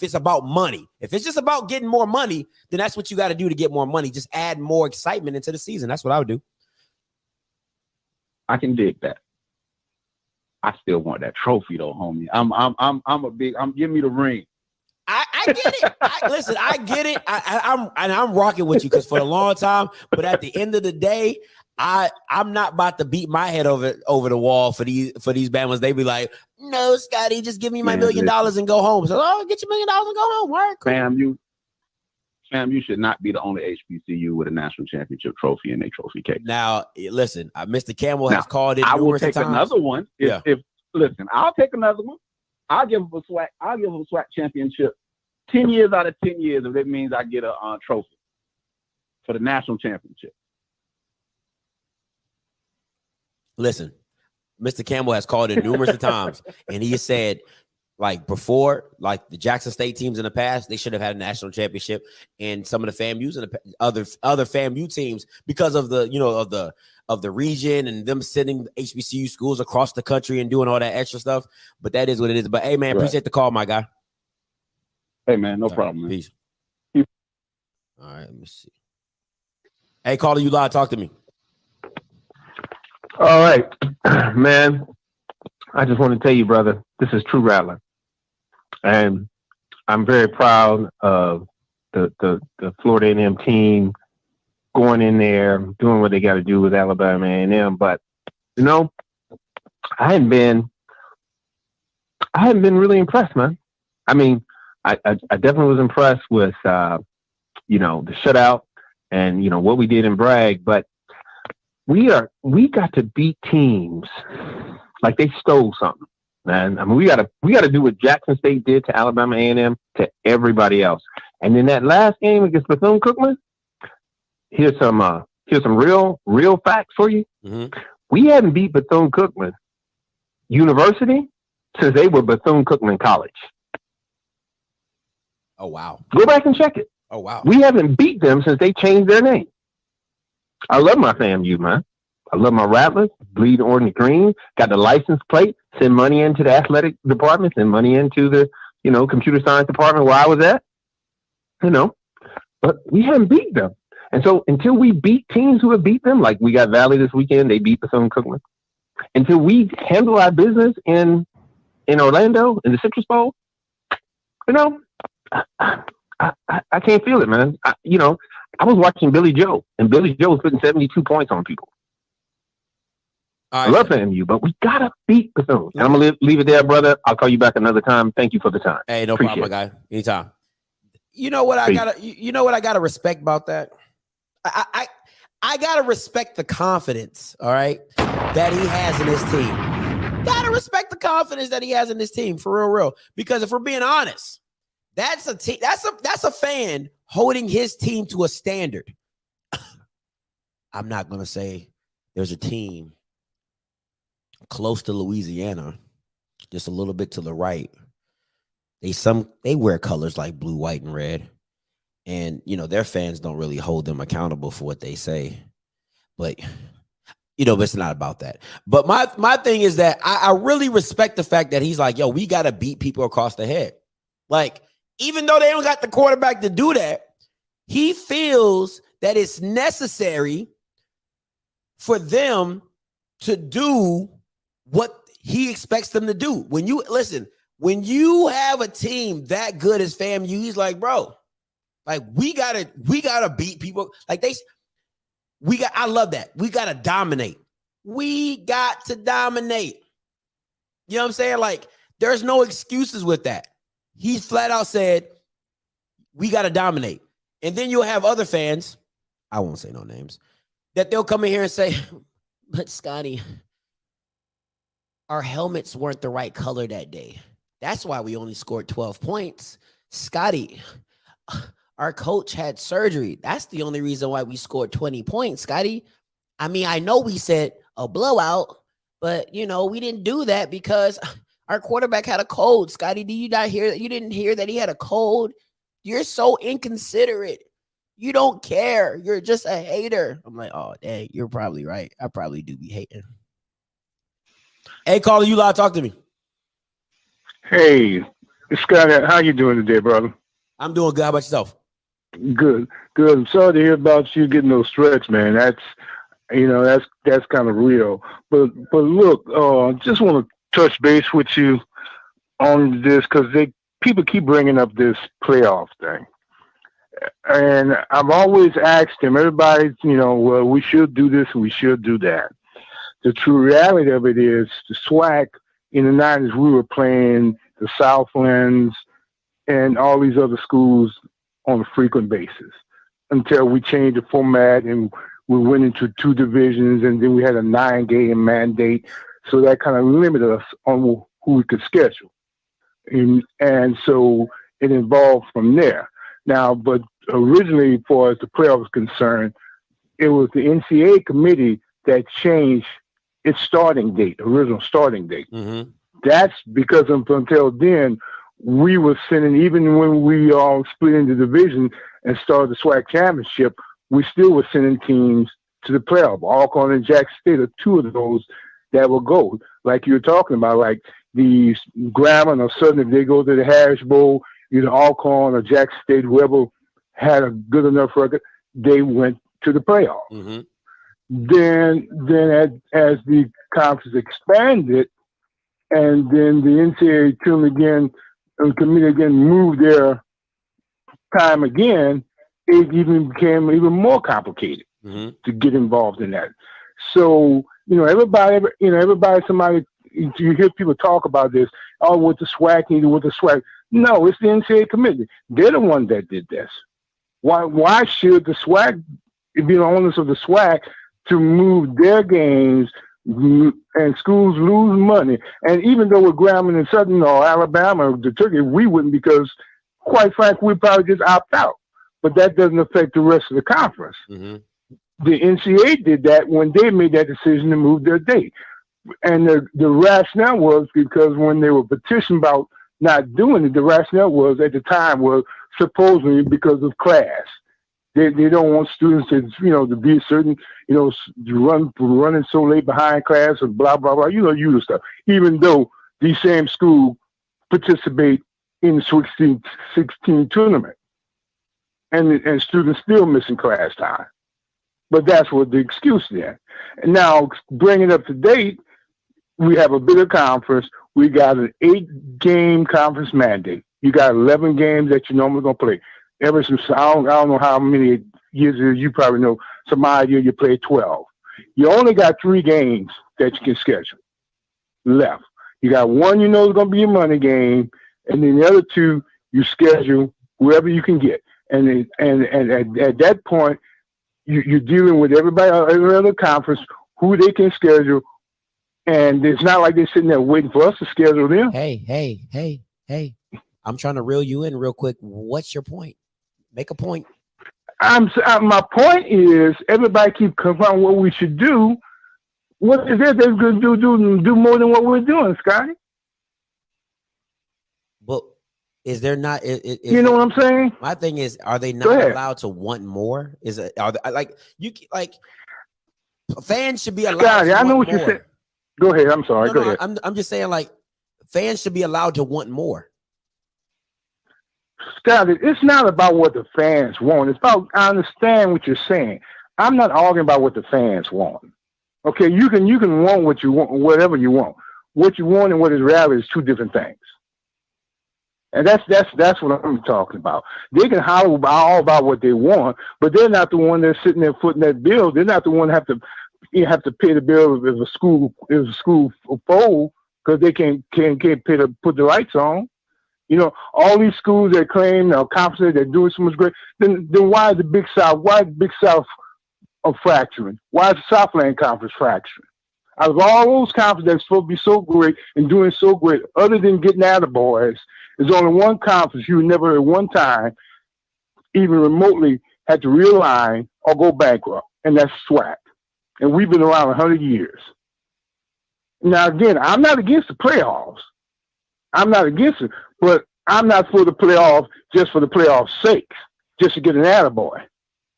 it's about money, if it's just about getting more money, then that's what you got to do to get more money. Just add more excitement into the season. That's what I would do. I can dig that. I still want that trophy though, homie. I'm giving me the ring. I get it. Listen, I get it. I'm rocking with you because for a long time, but at the end of the day, I'm not about to beat my head over the wall for these Bama's. They be like, no, Scotty, just give me my $1 million and go home. So, get your $1 million and go home. All right, cool. Fam, you should not be the only HBCU with a national championship trophy in a trophy case. Now, listen, Mr. Campbell has called it. I will take another one. Listen, I'll take another one. I'll give him a SWAC. I'll give him a SWAC championship 10 years out of 10 years if it means I get a trophy for the national championship. Listen, Mr. Campbell has called it numerous times, and he has said, like before, like the Jackson State teams in the past, they should have had a national championship, and some of the FAMUs and the other FAMU teams because of the of the region and them sending HBCU schools across the country and doing all that extra stuff. But that is what it is. But hey, man, appreciate the call, my guy. Hey, man, no problem. Man. Peace. All right, let me see. Hey, caller, you live. Talk to me. All right, man. I just want to tell you, brother, this is True Rattler. And I'm very proud of the Florida A&M team going in there, doing what they got to do with Alabama A&M. But, I hadn't been really impressed, man. I mean, I definitely was impressed with, the shutout and, what we did in Bragg. But we got to beat teams like they stole something, man. I mean, we gotta do what Jackson State did to Alabama A&M to everybody else. And in that last game against Bethune-Cookman, here's some real facts for you. Mm-hmm. We hadn't beat Bethune-Cookman University since they were Bethune-Cookman College. Oh wow! Go back and check it. Oh wow! We haven't beat them since they changed their name. I love my FAMU, man. I love my Rattlers, bleed orange and green, got the license plate, send money into the athletic department, send money into the, computer science department where I was at, but we haven't beat them. And so until we beat teams who have beat them, like we got Valley this weekend, they beat Bethune-Cookman. Until we handle our business in Orlando, in the Citrus Bowl, I can't feel it, man. I was watching Billy Joe, and Billy Joe was putting 72 points on people. I love FAMU, but we gotta beat Bethune. And I'm gonna leave it there, brother. I'll call you back another time. Thank you for the time. Hey, no problem, my guy. Anytime. You know what I gotta respect about that? I gotta respect the confidence, all right, that he has in his team. Gotta respect the confidence that he has in his team, for real. Because if we're being honest, that's a team. That's a fan holding his team to a standard. I'm not gonna say there's a team close to Louisiana, just a little bit to the right. They wear colors like blue, white, and red, and their fans don't really hold them accountable for what they say. But but it's not about that. But my thing is that I really respect the fact that he's like, yo, we gotta beat people across the head. Like, even though they don't got the quarterback to do that, he feels that it's necessary for them to do what he expects them to do. When you have a team that good as FAMU, he's like, bro, like we gotta beat people. Like I love that. We gotta dominate. We got to dominate. You know what I'm saying? Like, there's no excuses with that. He flat out said, we got to dominate. And then you'll have other fans, I won't say no names, that they'll come in here and say, but Scotty, our helmets weren't the right color that day. That's why we only scored 12 points. Scotty, our coach had surgery. That's the only reason why we scored 20 points, Scotty. I mean, I know we said a blowout, but, we didn't do that because our quarterback had a cold. Scotty, do you not hear that? You didn't hear that he had a cold? You're so inconsiderate. You don't care. You're just a hater. I'm like, oh, dang, you're probably right. I probably do be hating. Hey, caller, you loud. Talk to me. Hey, Scott, how you doing today, brother? I'm doing good. How about yourself? Good, good. I'm sorry to hear about you getting those stretch, man. That's kind of real. But look, just want to touch base with you on this because people keep bringing up this playoff thing, and I've always asked them. Everybody's, well, we should do this and we should do that. The true reality of it is the SWAC in the 90s, we were playing the Southlands and all these other schools on a frequent basis until we changed the format and we went into 2 divisions, and then we had a 9-game mandate. So that kind of limited us on who we could schedule. And so it evolved from there. Now, but originally, as far as the playoff was concerned, it was the NCAA committee that changed its starting date, original starting date. Mm-hmm. That's because until then, we were sending, even when we all split into division and started the SWAC championship, we still were sending teams to the playoff. Alcorn and Jackson State are 2 of those that will go. Like you were talking about, like the Grambling or Southern, if they go to the Harris Bowl, either Alcorn or Jackson State, whoever had a good enough record, they went to the playoff. Mm-hmm. Then as the conference expanded, and then the NCAA team again and committee again moved their time again, it even became even more complicated to get involved in that. So, everybody, somebody, you hear people talk about this, with the SWAC, with the SWAC. No, it's the NCAA committee. They're the one that did this. Why should the SWAC be the owners of the SWAC to move their games and schools lose money? And even though we're Grambling and Southern or Alabama or the Turkey, we wouldn't, because quite frankly, we'd probably just opt out. But that doesn't affect the rest of the conference. Mm-hmm. The NCAA did that when they made that decision to move their date. And the rationale was because when they were petitioned about not doing it, the rationale was at the time was supposedly because of class. They don't want students to, to be certain, running so late behind class and blah, blah, blah, usual stuff. Even though these same schools participate in the Sweet 16 tournament. And students still missing class time. But that's what the excuse is. And now, bringing it up to date, we have a bigger conference. We got an 8-game conference mandate. You got 11 games that you're normally going to play. Ever since, I don't know how many years you probably know, some idea you play 12. You only got 3 games that you can schedule left. You got one is going to be a money game, and then the other 2 you schedule whoever you can get. And at that point, you're dealing with every other conference, who they can schedule, and it's not like they're sitting there waiting for us to schedule them. Hey. I'm trying to reel you in real quick. What's your point? Make a point. My point is, everybody keep confirming what we should do. What is it that's going to do more than what we're doing, Scotty? But is there not? You know what I'm saying? My thing is, are they not allowed to want more? Fans should be allowed? Scotty, to I know want what you more. said. Go ahead. I'm sorry. Go ahead. I'm just saying, like, fans should be allowed to want more. Scotty, it's not about what the fans want. It's about, I understand what you're saying. I'm not arguing about what the fans want. Okay, you can want what you want, whatever you want. What you want and what is reality is 2 different things. And that's what I'm talking about. They can holler all about what they want, but they're not the one that's sitting there footing that bill. They're not the one that have to pay the bill if a school fold, because they can't pay to put the lights on. All these schools that claim conferences they're doing so much great. Then why is the Big South? Why is the Big South fracturing? Why is the Southland Conference fracturing? Out of all those conferences that's supposed to be so great and doing so great, other than getting out of boys, there's only one conference you never at one time, even remotely, had to realign or go bankrupt, and that's SWAC. And we've been around 100 years. Now, again, I'm not against the playoffs. I'm not against it, but I'm not for the playoffs just for the playoffs' sake, just to get an attaboy.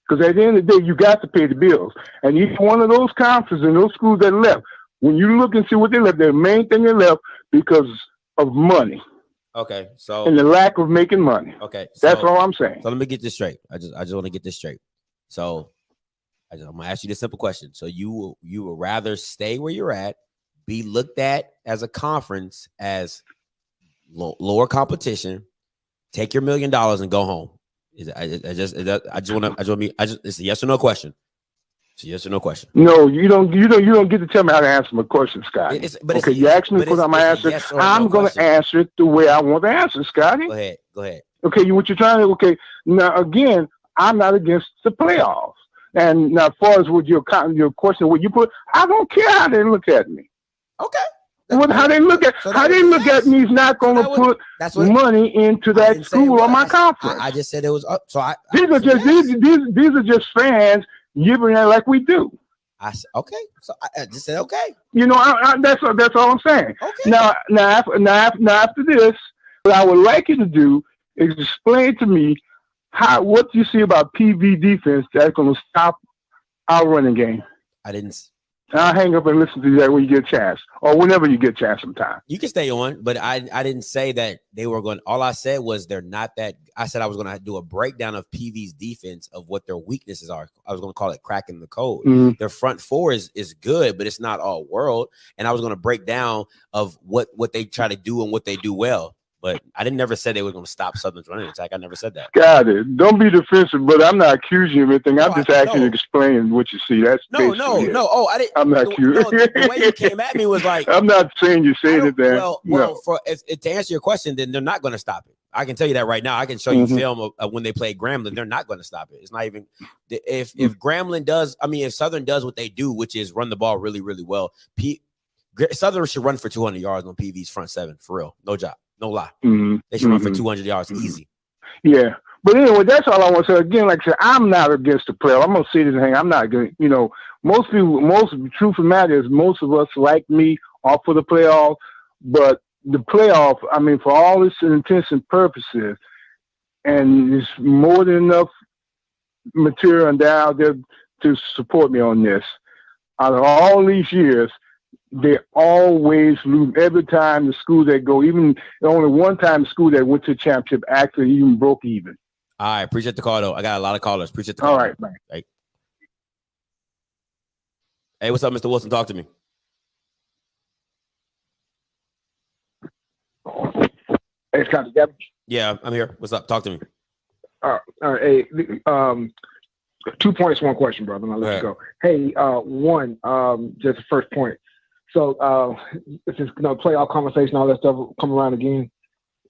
Because at the end of the day, you got to pay the bills. And each one of those conferences and those schools that left, when you look and see what they left, the main thing they left because of money. Okay, so and the lack of making money. Okay, that's all I'm saying. So let me get this straight. I just want to get this straight. So I'm gonna ask you this simple question. So you would rather stay where you're at, be looked at as a conference as lower competition, take your $1 million and go home. It's a yes or no question. It's a yes or no question. No, you don't get to tell me how to answer my question, Scotty. Okay, you asked me what I'm answering. Yes I'm going to answer it the way I want to answer, Scotty. Go ahead. Okay, what you're trying to. Okay, now again, I'm not against the playoffs. And now, as far as with your question, what you put, I don't care how they look at me. Okay. How they look at me is not going to put money into that school or my conference. I just said it was up. So these are just fans giving that like we do. Okay. So I just said okay. You know, that's all I'm saying. Okay. Now after this, what I would like you to do is explain to me what you see about PV defense that's going to stop our running game. I'll hang up and listen to that when you get a chance, or whenever you get a chance sometime. You can stay on, but I didn't say that they were going. All I said was they're not that. I said I was going to do a breakdown of PV's defense of what their weaknesses are. I was going to call it cracking the code. Mm-hmm. Their front four is good, but it's not all world. And I was going to break down of what they try to do and what they do well. But I didn't never say they were going to stop Southern's running attack. I never said that. Got it. Don't be defensive, but I'm not accusing you of anything. I'm just asking you to explain what you see. That's no. Oh, I didn't. I'm not accusing. The way you came at me was like, I'm not saying you say anything. Well, to answer your question, then they're not going to stop it. I can tell you that right now. I can show you film of when they played Grambling. They're not going to stop it. It's not even if Grambling does. I mean, if Southern does what they do, which is run the ball really, really well. Southern should run for 200 yards on PV's front seven for real. No job. No lie. They should run for 200 yards easy. Yeah. But anyway, that's all I want to say. Again, like I said, I'm not against the playoff. I'm going to say this thing. I'm not going to, most truth of the matter is most of us like me are for the playoff. But the playoff, I mean, for all its intents and purposes, and there's more than enough material and out there to support me on this. Out of all these years, they always lose every time the school that go, even only one time the school that went to the championship actually even broke even. All right. Appreciate the call, though. I got a lot of callers. Appreciate the call. All right, man. Hey, what's up, Mr. Wilson? Talk to me. Hey, Scott, Gavin. Yeah, I'm here. What's up? Talk to me. All right. Hey, 2 points, one question, brother, and I'll let you go. Hey, one, just the first point. So this is playoff conversation, all that stuff come around again.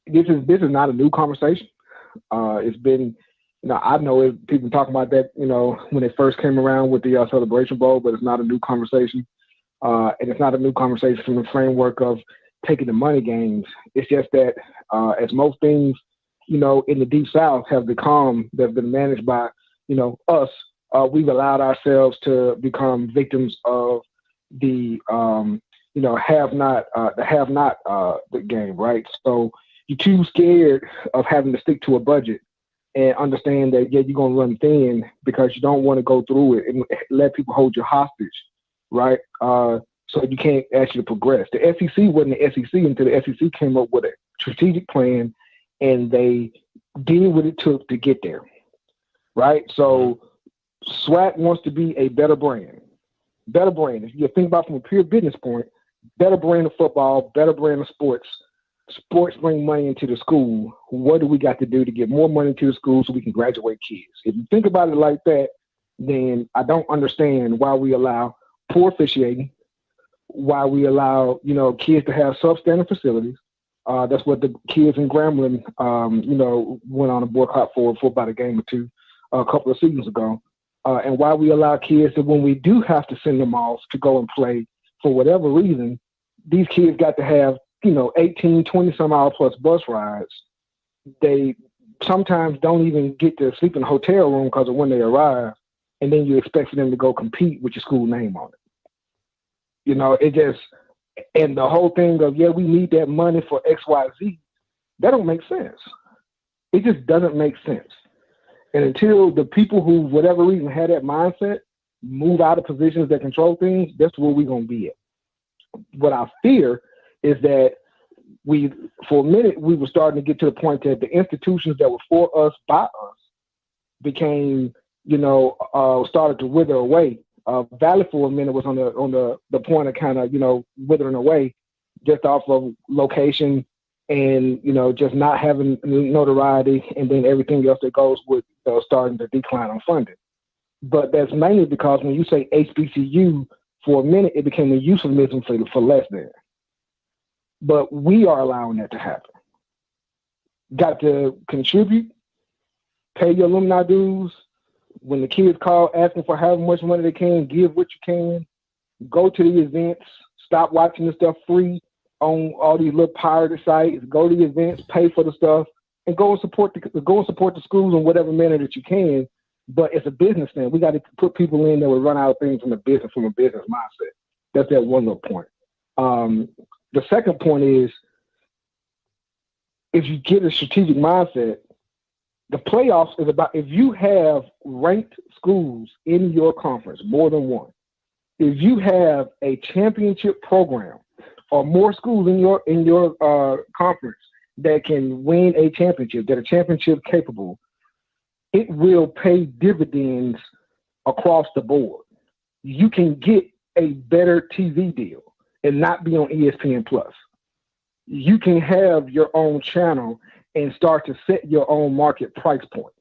This is not a new conversation. It's been, I know people talking about that, when they first came around with the Celebration Bowl, but it's not a new conversation. And it's not a new conversation from the framework of taking the money games. It's just that as most things, in the Deep South have been managed by, us, we've allowed ourselves to become victims of the the game, right? So you're too scared of having to stick to a budget and understand that you're gonna run thin because you don't want to go through it and let people hold you hostage, right? So you can't actually progress. The SEC wasn't the SEC until the SEC came up with a strategic plan and they did what it took to get there, right? So SWAC wants to be a better brand. Better brand. If you think about from a pure business point, better brand of football, better brand of sports. Sports bring money into the school. What do we got to do to get more money to the school so we can graduate kids? If you think about it like that, then I don't understand why we allow poor officiating, why we allow, kids to have substandard facilities. That's what the kids in Grambling, went on a boycott for about a game or two a couple of seasons ago. And why we allow kids that when we do have to send them off to go and play for whatever reason, these kids got to have, 18, 20 some hour plus bus rides. They sometimes don't even get to sleep in a hotel room because of when they arrive. And then you expect them to go compete with your school name on it. It just, and the whole thing of, we need that money for X, Y, Z. That don't make sense. It just doesn't make sense. And until the people who, for whatever reason, had that mindset move out of positions that control things, that's where we're going to be at. What I fear is that for a minute, we were starting to get to the point that the institutions that were for us, by us, became, started to wither away. Valley for a minute was on the point of kind of, withering away just off of location and, just not having notoriety, and then everything else that goes with starting to decline on funding. But that's mainly because when you say HBCU, for a minute, it became a euphemism for less than. But we are allowing that to happen. Got to contribute, pay your alumni dues. When the kids call asking for however much money they can, give what you can. Go to the events. Stop watching the stuff free on all these little pirated sites. Go to the events, pay for the stuff, and go and support the schools in whatever manner that you can. But it's a business thing. We got to put people in that will run out of things from a business mindset. That's that one little point. The second point is, if you get a strategic mindset, the playoffs is about, if you have ranked schools in your conference, more than one, if you have a championship program or more schools in your conference that can win a championship, that are championship capable, it will pay dividends across the board. You can get a better TV deal and not be on ESPN Plus. You can have your own channel and start to set your own market price point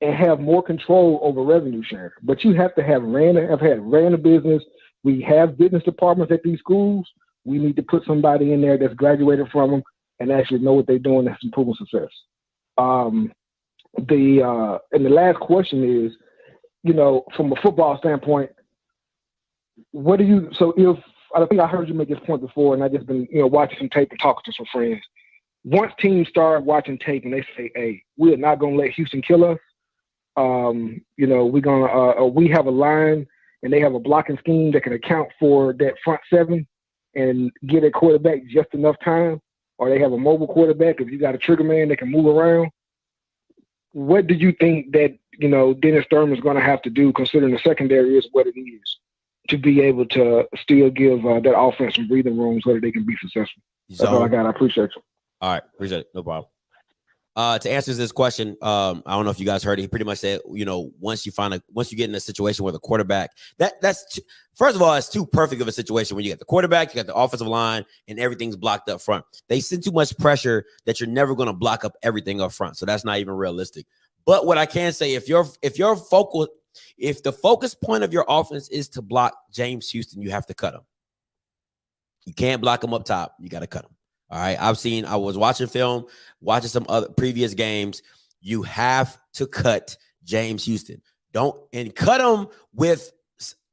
and have more control over revenue sharing. But you have to have ran a business. We have business departments at these schools. We need to put somebody in there that's graduated from them and actually know what they're doing that's improving success. And the last question is, from a football standpoint, I think I heard you make this point before, and I just been, watching some tape and talking to some friends. Once teams start watching tape and they say, "Hey, we are not going to let Houston kill us," we're gonna we have a line and they have a blocking scheme that can account for that front seven and get a quarterback just enough time, or they have a mobile quarterback. If you got a trigger man that can move around, what do you think that Dennis Thurman is going to have to do, considering the secondary is what it is, to be able to still give that offense some breathing room so that they can be successful? That's all I got. I appreciate you. All right, appreciate it. No problem. To answer this question, I don't know if you guys heard it. He pretty much said, once you get in a situation where the quarterback, that's first of all, it's too perfect of a situation when you got the quarterback, you got the offensive line, and everything's blocked up front. They send too much pressure that you're never going to block up everything up front. So that's not even realistic. But what I can say, if the focus point of your offense is to block James Houston, you have to cut him. You can't block him up top. You got to cut him. All right. I was watching film, watching some other previous games. You have to cut James Houston. And cut him with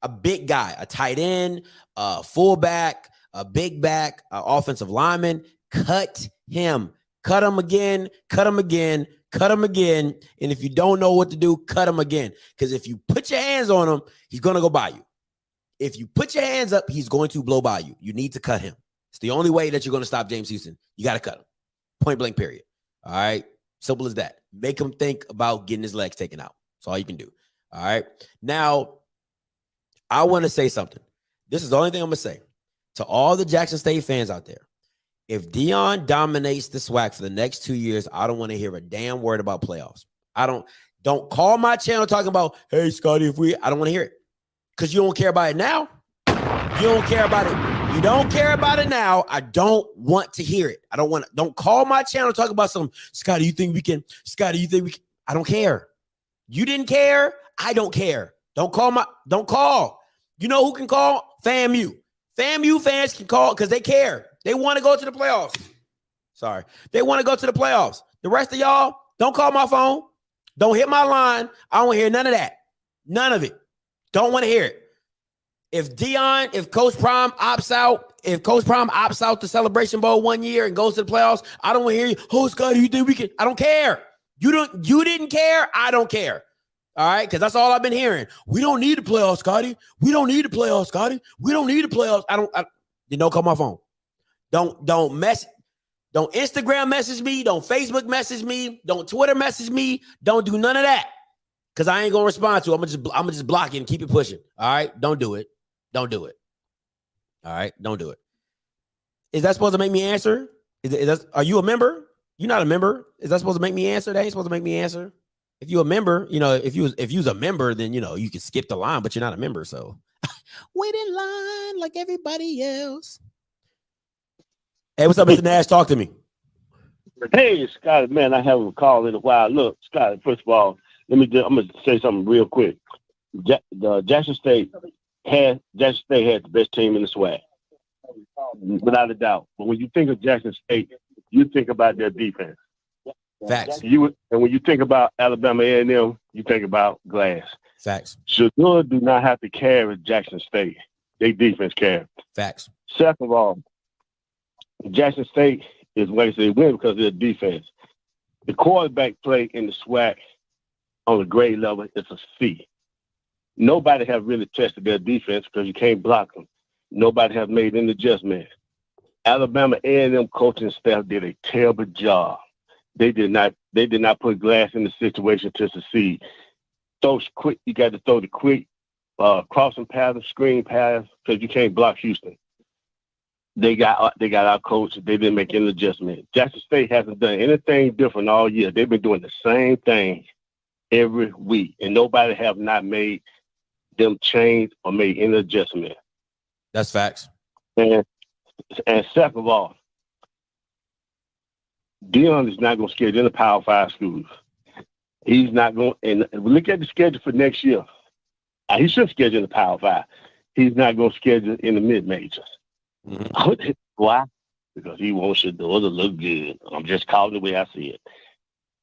a big guy, a tight end, a fullback, a big back, an offensive lineman. Cut him. Cut him again. Cut him again. Cut him again. And if you don't know what to do, cut him again. Because if you put your hands on him, he's going to go by you. If you put your hands up, he's going to blow by you. You need to cut him. It's the only way that you're going to stop James Houston. You got to cut him. Point blank, period. All right. Simple as that. Make him think about getting his legs taken out. That's all you can do. All right. Now, I want to say something. This is the only thing I'm going to say. To all the Jackson State fans out there, if Deion dominates the SWAC for the next 2 years, I don't want to hear a damn word about playoffs. Don't call my channel talking about, "Hey, Scotty, I don't want to hear it." Because you don't care about it now. You don't care about it. You don't care about it now. I don't want to hear it. Don't call my channel talking about some, "Scotty, you think we can? I don't care. You didn't care. I don't care. Don't call. You know who can call? FAMU. FAMU fans can call because they care. They want to go to the playoffs. Sorry. They want to go to the playoffs. The rest of y'all, don't call my phone. Don't hit my line. I don't want to hear none of that. None of it. Don't want to hear it. If Coach Prime opts out the Celebration Bowl 1 year and goes to the playoffs, I don't want to hear you, "Oh, Scotty, you think we can?" I don't care. You didn't care. I don't care. All right, because that's all I've been hearing. "We don't need the playoffs, Scotty. We don't need the playoffs, Scotty. We don't need the playoffs." Don't call my phone. Don't mess. Don't Instagram message me. Don't Facebook message me. Don't Twitter message me. Don't do none of that. Because I ain't going to respond to it. I'm gonna just block it and keep it pushing. All right? Don't do it. Don't do it. All right? Don't do it. Is that supposed to make me answer? Are you a member? You're not a member. Is that supposed to make me answer? That ain't supposed to make me answer. If you're a member, if you was a member, then you can skip the line, but you're not a member, so wait in line like everybody else. Hey, what's up, Mr. Nash? Talk to me. Hey, Scott, man, I haven't called in a while. Look, Scott, first of all, I'm gonna say something real quick. Jackson State had the best team in the SWAC, without a doubt. But when you think of Jackson State, you think about their defense. Facts. And when you think about Alabama A&M, you think about glass. Facts. Shador do not have to carry Jackson State. They defense carry. Facts. Second of all, Jackson State is like they win because of their defense. The quarterback play in the SWAC on the grade level is a C. Nobody have really tested their defense because you can't block them. Nobody have made an adjustment. Alabama A&M coaching staff did a terrible job. They did not put glass in the situation to succeed. You got to throw the quick crossing pass, screen pass, because you can't block Houston. They got our coach. They didn't make any adjustment. Jackson State hasn't done anything different all year. They've been doing the same thing every week, and nobody have not made them change or made any adjustment. That's facts. And second of all, Dion is not going to schedule in the Power 5 schools. He's not going. And look at the schedule for next year. He should schedule in the Power 5. He's not going to schedule in the mid majors. Mm-hmm. Why? Because he wants Shador to look good. I'm just calling the way I see it.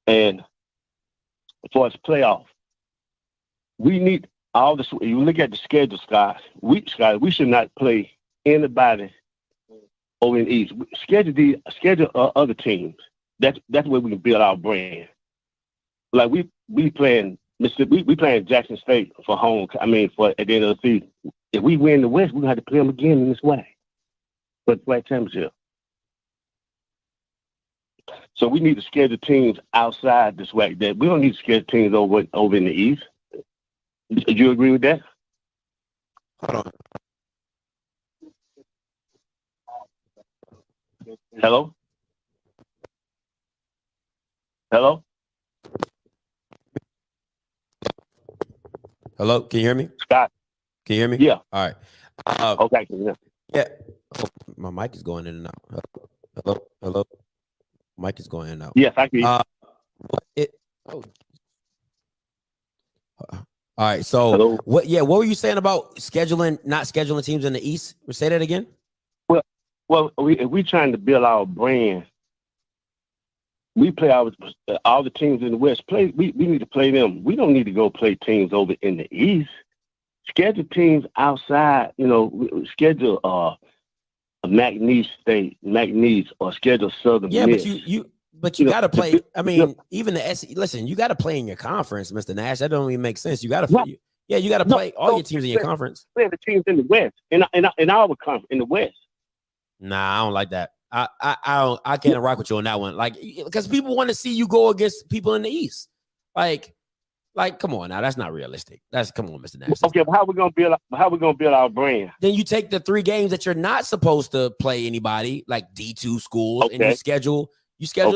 And for us playoff, we need all this. You look at the schedule, Scott. We should not play anybody over in the East. Schedule other teams. That's where we can build our brand. Like we playing Mississippi, we playing Jackson State for home. For at the end of the season. If we win the West, we're gonna have to play them again in this way. But SWAC championship. So we need to schedule teams outside the SWAC. That we don't need to schedule teams over in the East. Do you agree with that? Hold on. Hello? Hello? Hello? Can you hear me? Scott. Can you hear me? Yeah. All right. Okay. Yeah. Oh, my mic is going in and out. Hello? Mic is going in and out. Yes, I can. All right. So hello? What were you saying about not scheduling teams in the East? Say that again. Well, if we trying to build our brand, we play all the teams in the West. We need to play them. We don't need to go play teams over in the East. Schedule teams outside. Schedule McNeese, or schedule Southern Miss. But you got to play. Even the SEC. Listen, you got to play in your conference, Mr. Nash. That don't even make sense. You got to. Yeah, you got to play all your teams in your conference. Play the teams in the West, in our conference in the West. Nah, I don't like that. I can't rock with you on that one. Like, because people want to see you go against people in the East. Like, come on now, that's not realistic. Come on, Mr. Nash. Okay, but how we gonna build our brand? Then you take the 3 games that you're not supposed to play anybody, like D2 schools, and you schedule.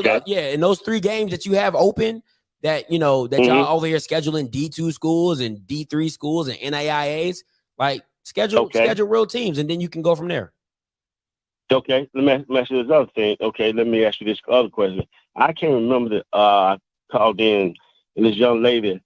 That, and those 3 games that you have open, that y'all over here scheduling D2 schools and D3 schools and NAIAs, like schedule real teams, and then you can go from there. Okay, let me ask you this other thing. Okay, let me ask you this other question. I can't remember that I called in, and this young lady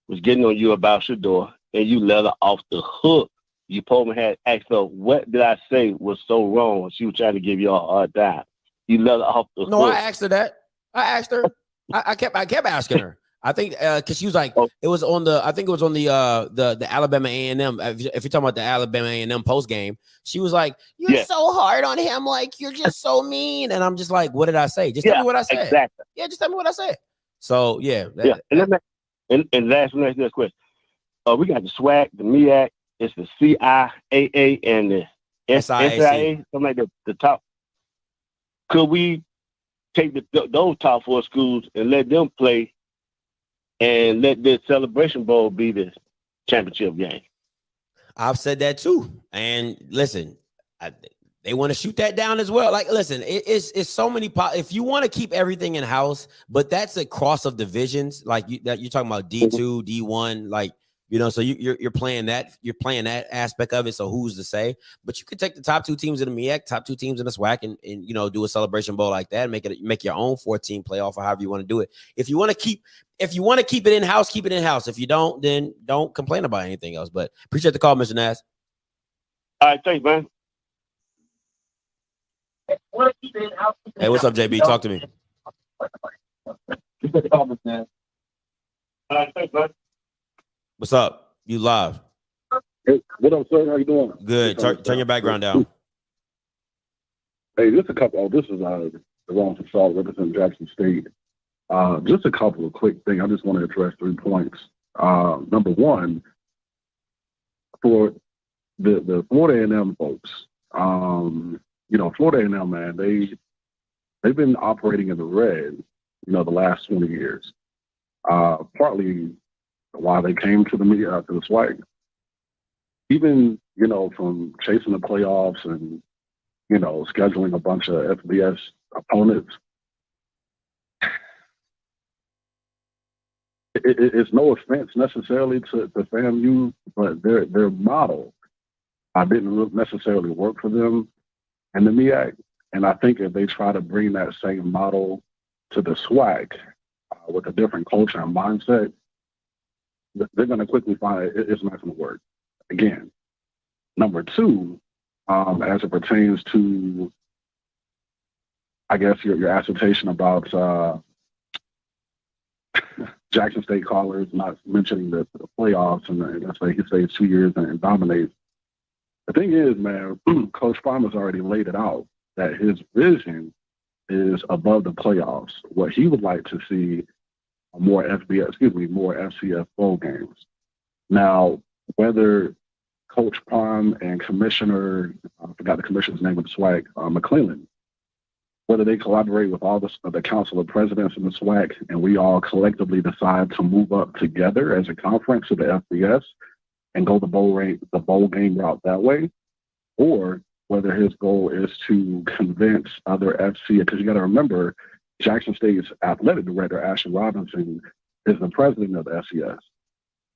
was getting on you about Shador, and you let her off the hook. You probably had asked her, what did I say was so wrong? She was trying to give you a hard time. You let her off the hook. No, I asked her that. I asked her. I kept asking her. I think because she was like, it was on the Alabama A&M. If you're talking about the Alabama A&M post game, she was like, "You're so hard on him, like you're just so mean." And I'm just like, "What did I say? Just tell me what I said." Exactly. Yeah, just tell me what I said. So And last question. We got the SWAC, the MEAC, it's the CIAA, and the SIAA, something like the top. Could we take those top 4 schools and let them play, and let the Celebration Bowl be the championship game. I've said that too. And listen, they want to shoot that down as well. Like, listen, it's so many. If you want to keep everything in house, but that's a cross of divisions. Like you're talking about D2, D1, like, you know, so you're playing that, aspect of it. So who's to say? But you could take the top 2 teams in the MEAC, top 2 teams in the SWAC, and you know, do a Celebration Bowl like that. Make your own 14 playoff, or however you want to do it. If you want to keep it in house, keep it in house. If you don't, then don't complain about anything else. But appreciate the call, Mr. Nass. All right, thanks, man. Hey, what's up, JB? Talk to me. What's up? You live? Hey, what up, sir? How you doing? Good. Turn your background down. Hey, just a couple. Oh, this is the wrong Salt representing Jackson State. Just a couple of quick things. I just want to address 3 points. Number one, for the Florida A&M folks, you know, Florida A&M, man, they've been operating in the red, you know, the last 20 years. Partly why they came to the SWAC. Even, you know, from chasing the playoffs and, you know, scheduling a bunch of FBS opponents. It's no offense necessarily to FAMU, but their model didn't necessarily work for them in the MEAC. And I think if they try to bring that same model to the SWAC with a different culture and mindset, they're going to quickly find it's not going to work. Again, number 2, as it pertains to, I guess, your assertion about Jackson State callers not mentioning the playoffs, and that's why he stays 2 years and dominates. The thing is, man, Coach Farmer's already laid it out that his vision is above the playoffs. What he would like to see more FCS bowl games. Now, whether Coach Palm and Commissioner, I forgot the commissioner's name of the SWAC, McClellan, whether they collaborate with all the council of presidents in the SWAC and we all collectively decide to move up together as a conference to the FBS and go the bowl game route that way, or whether his goal is to convince other FC, because you got to remember, Jackson State's athletic director, Ashley Robinson, is the president of the FCS.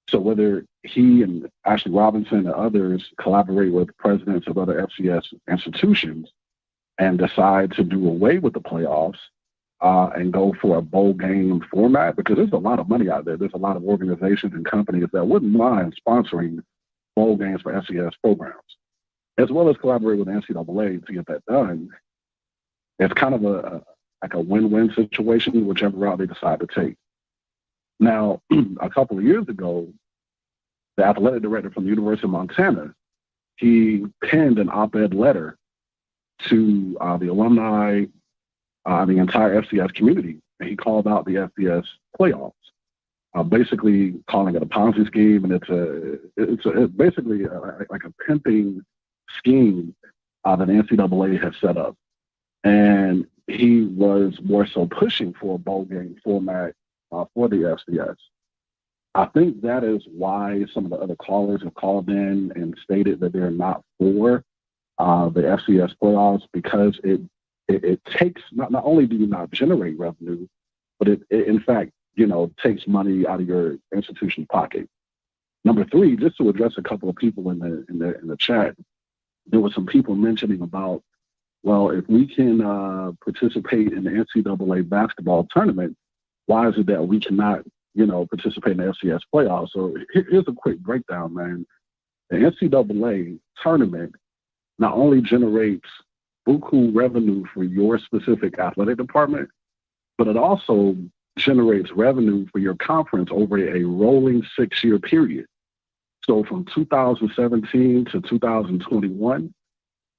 So whether he and Ashley Robinson and others collaborate with presidents of other FCS institutions and decide to do away with the playoffs and go for a bowl game format, because there's a lot of money out there. There's a lot of organizations and companies that wouldn't mind sponsoring bowl games for FCS programs, as well as collaborate with the NCAA to get that done. It's kind of a win-win situation, whichever route they decide to take. Now, a couple of years ago, the athletic director from the University of Montana, he penned an op-ed letter to the alumni, the entire FCS community, and he called out the FCS playoffs, basically calling it a Ponzi scheme, and it's basically like a pimping scheme that the NCAA has set up. And he was more so pushing for a bowl game format for the FCS. I think that is why some of the other callers have called in and stated that they're not for the FCS playoffs, because it takes, not only do you not generate revenue, but it in fact, you know, takes money out of your institution pocket. Number 3, just to address a couple of people in the chat, there were some people mentioning about, well, if we can participate in the NCAA basketball tournament, why is it that we cannot, you know, participate in the FCS playoffs? So here's a quick breakdown, man. The NCAA tournament not only generates buku revenue for your specific athletic department, but it also generates revenue for your conference over a rolling 6-year period. So from 2017 to 2021,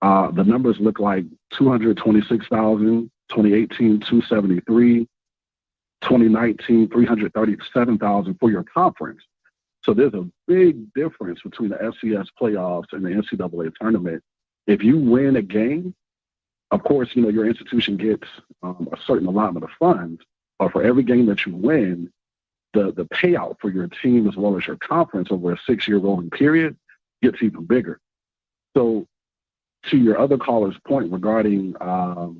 the numbers look like 226,000, 2018, 273, 2019, 337,000 for your conference. So there's a big difference between the FCS playoffs and the NCAA tournament. If you win a game, of course, you know, your institution gets a certain allotment of funds, but for every game that you win, the payout for your team as well as your conference over a 6-year rolling period gets even bigger. So to your other caller's point regarding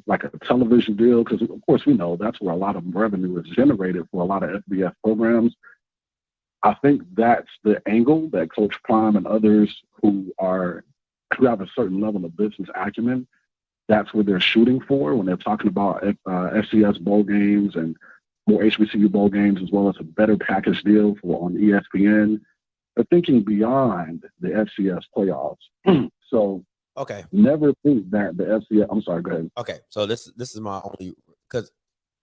like a television deal, because of course we know that's where a lot of revenue is generated for a lot of FBS programs. I think that's the angle that Coach Prime and others who have a certain level of business acumen, that's what they're shooting for when they're talking about FCS bowl games and more HBCU bowl games, as well as a better package deal on ESPN. They're thinking beyond the FCS playoffs. So okay, never think that the FCS. I'm sorry. Go ahead. Okay, so this is my only, because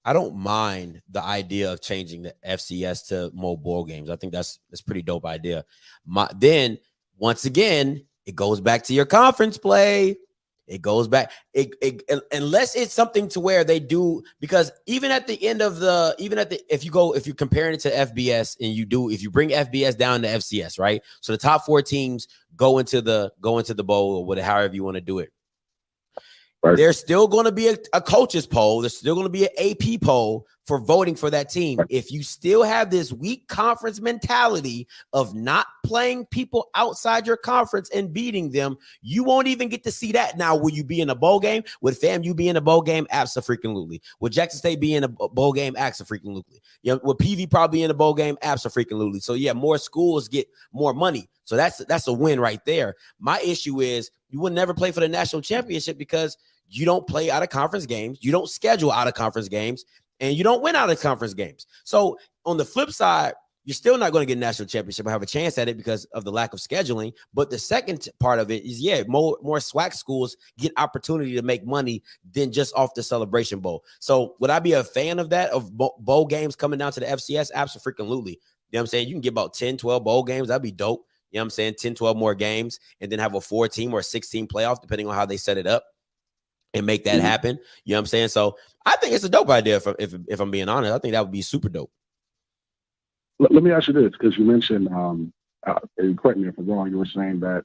I don't mind the idea of changing the FCS to more bowl games. I think that's pretty dope idea. Then once again, it goes back to your conference play. It goes back, unless it's something to where they do, because even at the end of if you're comparing it to FBS and if you bring FBS down to FCS, right? So the top 4 teams go into the bowl or whatever, however you want to do it. Right. There's still going to be a coaches poll. There's still going to be an AP poll for voting for that team. Right. If you still have this weak conference mentality of not playing people outside your conference and beating them, you won't even get to see that. Now, will you be in a bowl game? Would FAMU be in a bowl game? Absolutely. Would Jackson State be in a bowl game? Absolutely. Would PV probably in a bowl game? Absolutely. So yeah, more schools get more money. So that's a win right there. My issue is you will never play for the national championship because you don't play out of conference games. You don't schedule out of conference games, and you don't win out of conference games. So on the flip side, you're still not going to get a national championship or have a chance at it because of the lack of scheduling. But the second part of it is, more SWAC schools get opportunity to make money than just off the Celebration Bowl. So would I be a fan of that, of bowl games coming down to the FCS? Absolutely. You know what I'm saying? You can get about 10, 12 bowl games. That'd be dope. You know what I'm saying? 10, 12 more games, and then have a 4-team or 6-team playoff, depending on how they set it up, and make that happen. You know what I'm saying? So I think it's a dope idea. If I'm being honest, I think that would be super dope. Let me ask you this, because you mentioned, correct me if I'm wrong, you were saying that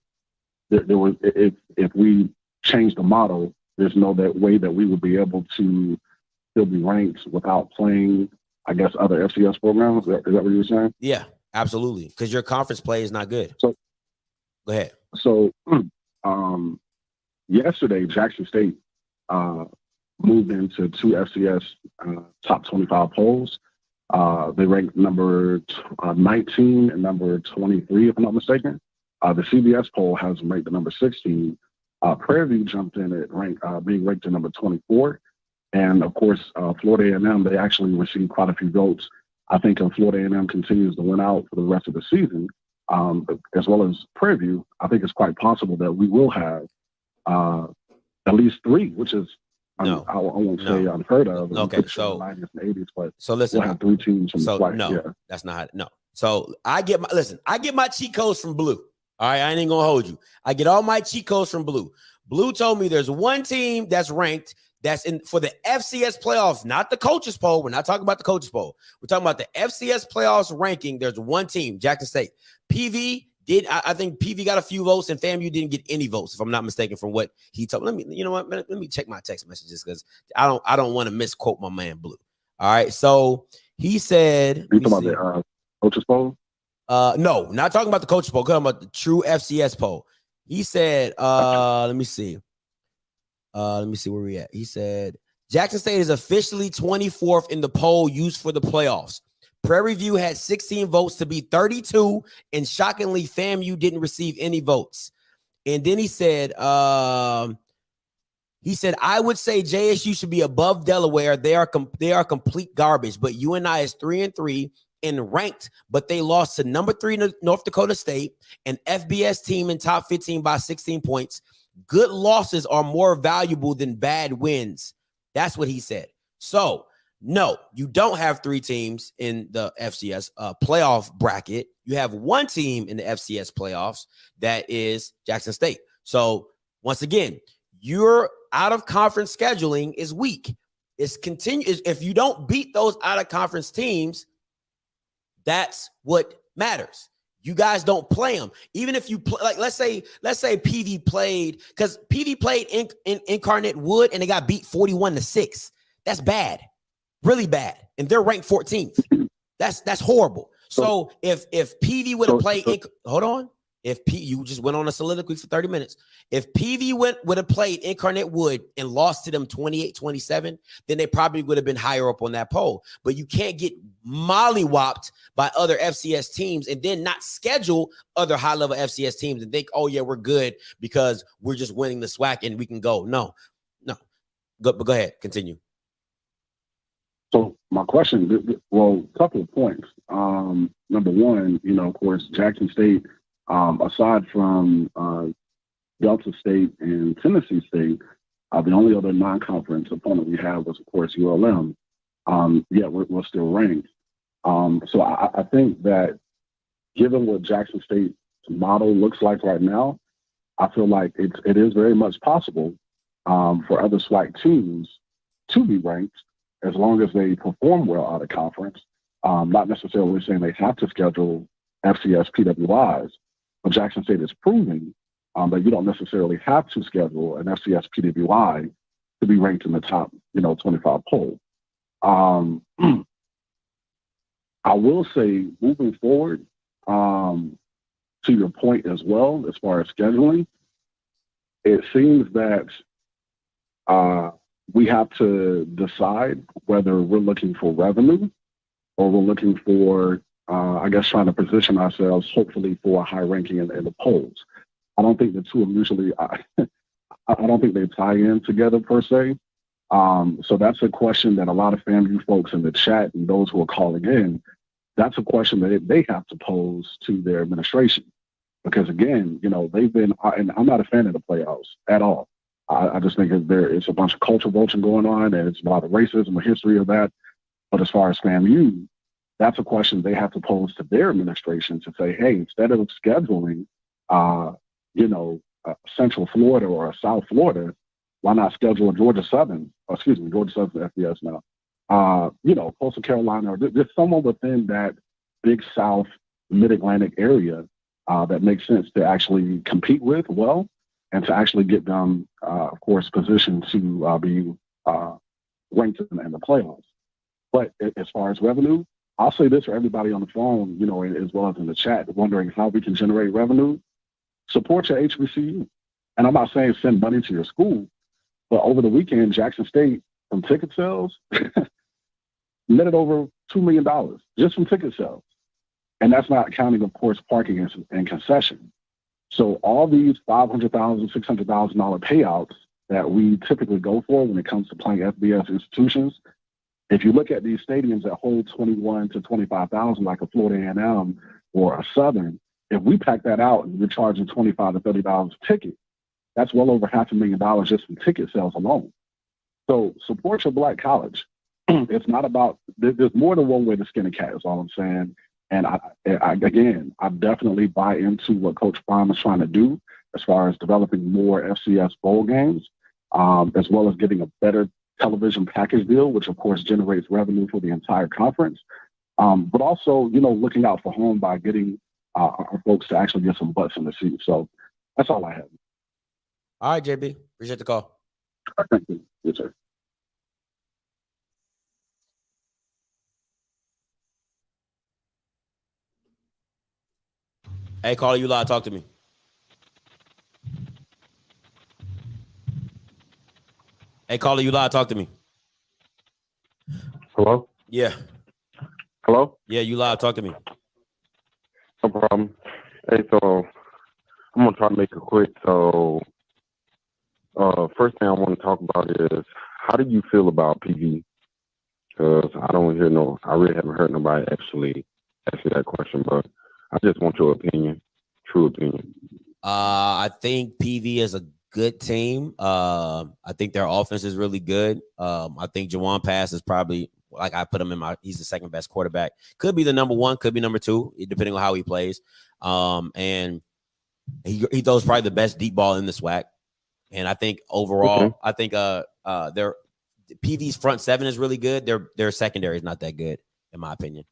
there was, if we change the model, there's no way that we would be able to still be ranked without playing, I guess, other FCS programs. Is that what you were saying? Yeah. Absolutely, because your conference play is not good. So, go ahead. So, yesterday, Jackson State moved into 2 FCS top 25 polls. They ranked number 19 and number 23, if I'm not mistaken. The CBS poll has them ranked at number 16. Prairie View jumped in at being ranked at number 24. And, of course, Florida A&M, they actually received quite a few votes. I think if Florida A&M continues to win out for the rest of the season, as well as Prairie View, I think it's quite possible that we will have at least 3, which is, I won't say unheard of. Okay, so 90s and 80s, but so listen, we'll have 3 teams from the SWAC. No, that's not So I get my cheat codes from Blue. All right, I ain't gonna hold you. I get all my cheat codes from Blue. Blue told me there's one team that's ranked that's in for the FCS playoffs, not the coaches poll. We're not talking about the coaches poll. We're talking about the FCS playoffs ranking. There's one team, Jackson State. PV did. I think PV got a few votes, and FAMU didn't get any votes, if I'm not mistaken, from what he told. Let me check my text messages, because I don't want to misquote my man Blue. All right, so he said. You talking about the coaches poll? No, not talking about the coaches poll. Talking about the true FCS poll. He said. Let me see. Let me see where we at. He said Jackson State is officially 24th in the poll used for the playoffs. Prairie View had 16 votes to be 32, and shockingly, FAMU didn't receive any votes. And then he said, I would say JSU should be above Delaware. They are complete garbage, but UNI is 3-3 and ranked, but they lost to number 3 North Dakota State, an FBS team in top 15 by 16 points. Good losses are more valuable than bad wins. That's what he said. So, no, you don't have 3 teams in the FCS playoff bracket. You have 1 team in the FCS playoffs. That is Jackson State. So, once again, your out-of-conference scheduling is weak. If you don't beat those out-of-conference teams, that's what matters. You guys don't play them. Even if you play, like let's say PV played, because PV played in Incarnate Wood and they got beat 41-6. That's bad, really bad, and they're ranked 14th. That's horrible. So if PV would have played, hold on. If you just went on a soliloquy for 30 minutes, if PV would have played Incarnate Wood and lost to them 28-27, then they probably would have been higher up on that poll. But you can't get mollywopped by other FCS teams and then not schedule other high-level FCS teams and think, oh, yeah, we're good because we're just winning the SWAC and we can go. No. But go ahead. Continue. So my question, well, a couple of points. Number one, of course, Jackson State, aside from Delta State and Tennessee State, the only other non-conference opponent we had was, of course, ULM. Yet we're still ranked. So I think that given what Jackson State's model looks like right now, I feel like it is very much possible for other SWAC teams to be ranked as long as they perform well out of conference. Not necessarily saying they have to schedule FCS PWIs, but Jackson State is proving that you don't necessarily have to schedule an FCS PWI to be ranked in the top, 25 poll. I will say, moving forward, to your point as well, as far as scheduling, it seems that we have to decide whether we're looking for revenue or we're looking for, trying to position ourselves, hopefully, for a high ranking in the polls. I don't think the two are mutually, I don't think they tie in together per se. So that's a question that a lot of FAMU folks in the chat and those who are calling in, that's a question that they have to pose to their administration. Because again, they've been, and I'm not a fan of the playoffs at all. I just think it's a bunch of culture vulture going on, and it's a lot of racism, a history of that. But as far as FAMU, that's a question they have to pose to their administration to say, hey, instead of scheduling, Central Florida or South Florida, why not schedule a Georgia Southern FBS now, Coastal Carolina, or just someone within that big South, Mid-Atlantic area that makes sense to actually compete with well and to actually get them, of course, positioned to be ranked in the playoffs. But as far as revenue, I'll say this for everybody on the phone, as well as in the chat, wondering how we can generate revenue. Support your HBCU. And I'm not saying send money to your school, but over the weekend, Jackson State, from ticket sales, netted over $2 million just from ticket sales. And that's not counting, of course, parking and concession. So all these $500,000, $600,000 payouts that we typically go for when it comes to playing FBS institutions, if you look at these stadiums that hold 21 to 25,000, like a Florida A&M or a Southern, if we pack that out and we're charging $25 to $30 a ticket, that's well over $500,000 just from ticket sales alone. So support your Black college. It's not about, there's more than one way to skin a cat, is all I'm saying. And I definitely buy into what Coach Prime is trying to do as far as developing more FCS bowl games, as well as getting a better television package deal, which of course generates revenue for the entire conference. But also, looking out for home by getting our folks to actually get some butts in the seat. So that's all I have. All right, JB. Appreciate the call. Thank you. Yes, sir. Hey, caller, you live. Talk to me. Hey, caller, you live. Talk to me. Hello? Yeah. Hello? Yeah, you live. Talk to me. No problem. Hey, so I'm going to try to make it quick. So first thing I want to talk about is, how do you feel about PV? Because I really haven't heard nobody actually ask you that question, but I just want your opinion, true opinion. I think PV is a good team. I think their offense is really good. I think Jawan Pass is probably, like, I put him in he's the second best quarterback. Could be the number one, could be number two, depending on how he plays. And he throws probably the best deep ball in the SWAC. And I think overall, I think their PV's front seven is really good. Their secondary is not that good, in my opinion.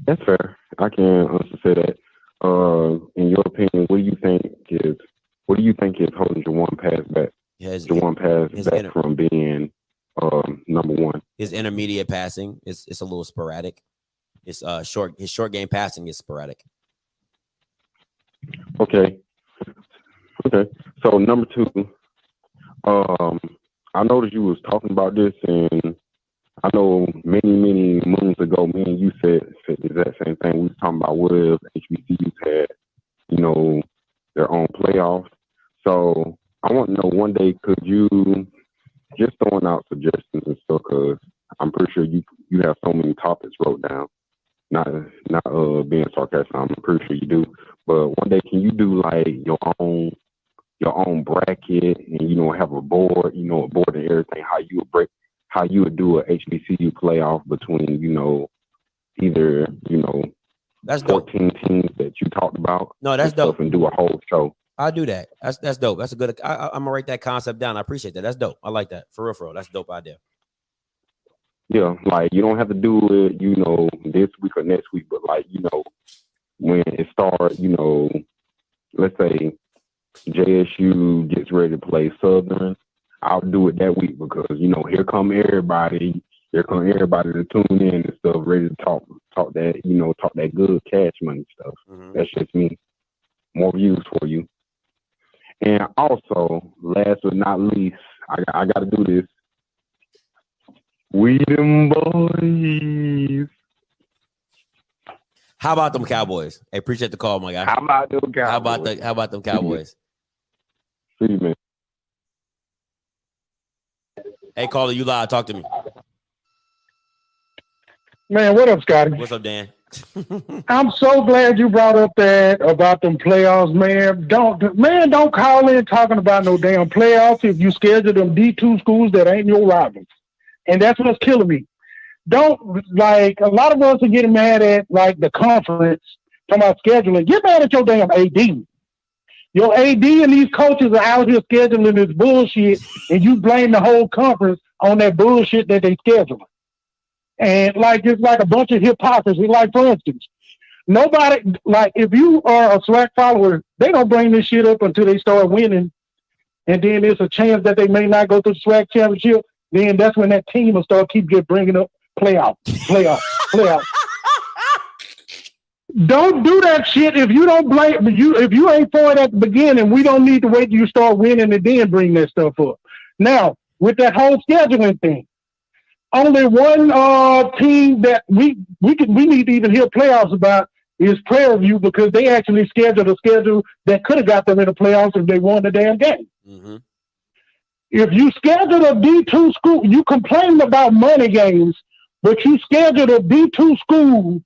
That's fair. I can honestly say that. In your opinion, what do you think is holding Jawan Pass back? Jawan passed back from being number one. His intermediate passing is a little sporadic. His short game passing is sporadic. Okay. So number two, I noticed you was talking about this, and I know many moons ago, me and you said the exact same thing. We was talking about what if HBCUs had, their own playoffs. So I want to know one day, could you just throwing out suggestions and stuff? Because I'm pretty sure you have so many topics wrote down. Not being sarcastic, I'm pretty sure you do. But one day, can you do like your own bracket and have a board, a board and everything? How you would do a HBCU playoff between either that's 14 teams that you talked about. No, that's dope. And do a whole show. I'll do that. That's dope. That's a good. I'm gonna write that concept down. I appreciate that. That's dope. I like that. For real. That's a dope idea. Yeah, like you don't have to do it, this week or next week, but like, when it starts, let's say JSU gets ready to play Southern, I'll do it that week because, here come everybody to tune in and stuff, ready to talk that, talk that good cash money stuff. Mm-hmm. That's just me. More views for you. And also, last but not least, I got to do this. We them boys. How about them Cowboys? Hey, appreciate the call, my guy. How about them Cowboys? How about them Cowboys? See you, man. Hey, caller, you live. Talk to me. Man, what up, Scotty? What's up, Dan? I'm so glad you brought up that about them playoffs, man. Don't call in talking about no damn playoffs if you schedule them D2 schools that ain't your rivals. And that's what's killing me. Don't, like, a lot of us are getting mad at, like, the conference from our scheduling. Get mad at your damn AD. Your AD and these coaches are out here scheduling this bullshit, and you blame the whole conference on that bullshit that they scheduling. And, like, it's like a bunch of hypocrisy. Like, for instance, nobody, like, if you are a SWAC follower, they don't bring this shit up until they start winning, and then there's a chance that they may not go to the SWAC championship. Then that's when that team will start bringing up playoff. Don't do that shit if you don't blame you. If you ain't for it at the beginning, we don't need to wait till you start winning and then bring that stuff up. Now, with that whole scheduling thing, only one team that we need to even hear playoffs about is Prairie View, because they actually scheduled a schedule that could have got them in the playoffs if they won the damn game. Mm-hmm. If you schedule a D2 school, you complain about money games, but you scheduled a D2 school,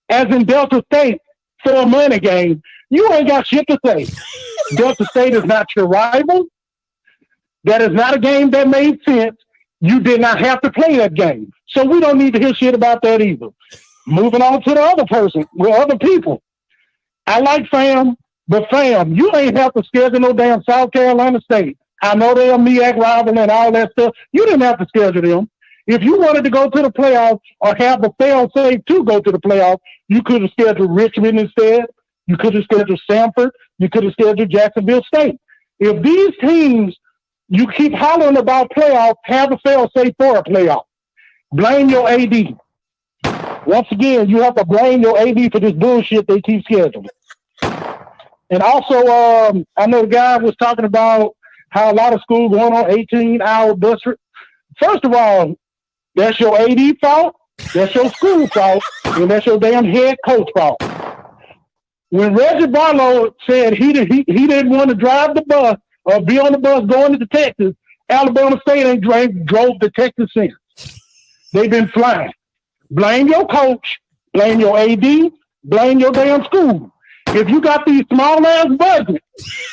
as in Delta State, for a money game, you ain't got shit to say. Delta State is not your rival. That is not a game that made sense. You did not have to play that game. So we don't need to hear shit about that either. Moving on to the other person, with other people. I like Fam, but Fam, you ain't have to schedule no damn South Carolina State. I know they're a MEAC rival and all that stuff. You didn't have to schedule them. If you wanted to go to the playoffs or have a fail-safe to go to the playoffs, you could have scheduled Richmond instead. You could have scheduled Samford. You could have scheduled Jacksonville State. If these teams, you keep hollering about playoffs, have a fail-safe for a playoff. Blame your AD. Once again, you have to blame your AD for this bullshit they keep scheduling. And also, I know the guy was talking about how a lot of schools going on 18-hour bus trip. First of all, that's your AD fault, that's your school fault, and that's your damn head coach fault. When Reggie Barlow said he didn't want to drive the bus or be on the bus going to Texas, Alabama State ain't drove to Texas since. They've been flying. Blame your coach, blame your AD, blame your damn school. If you got these small-ass budgets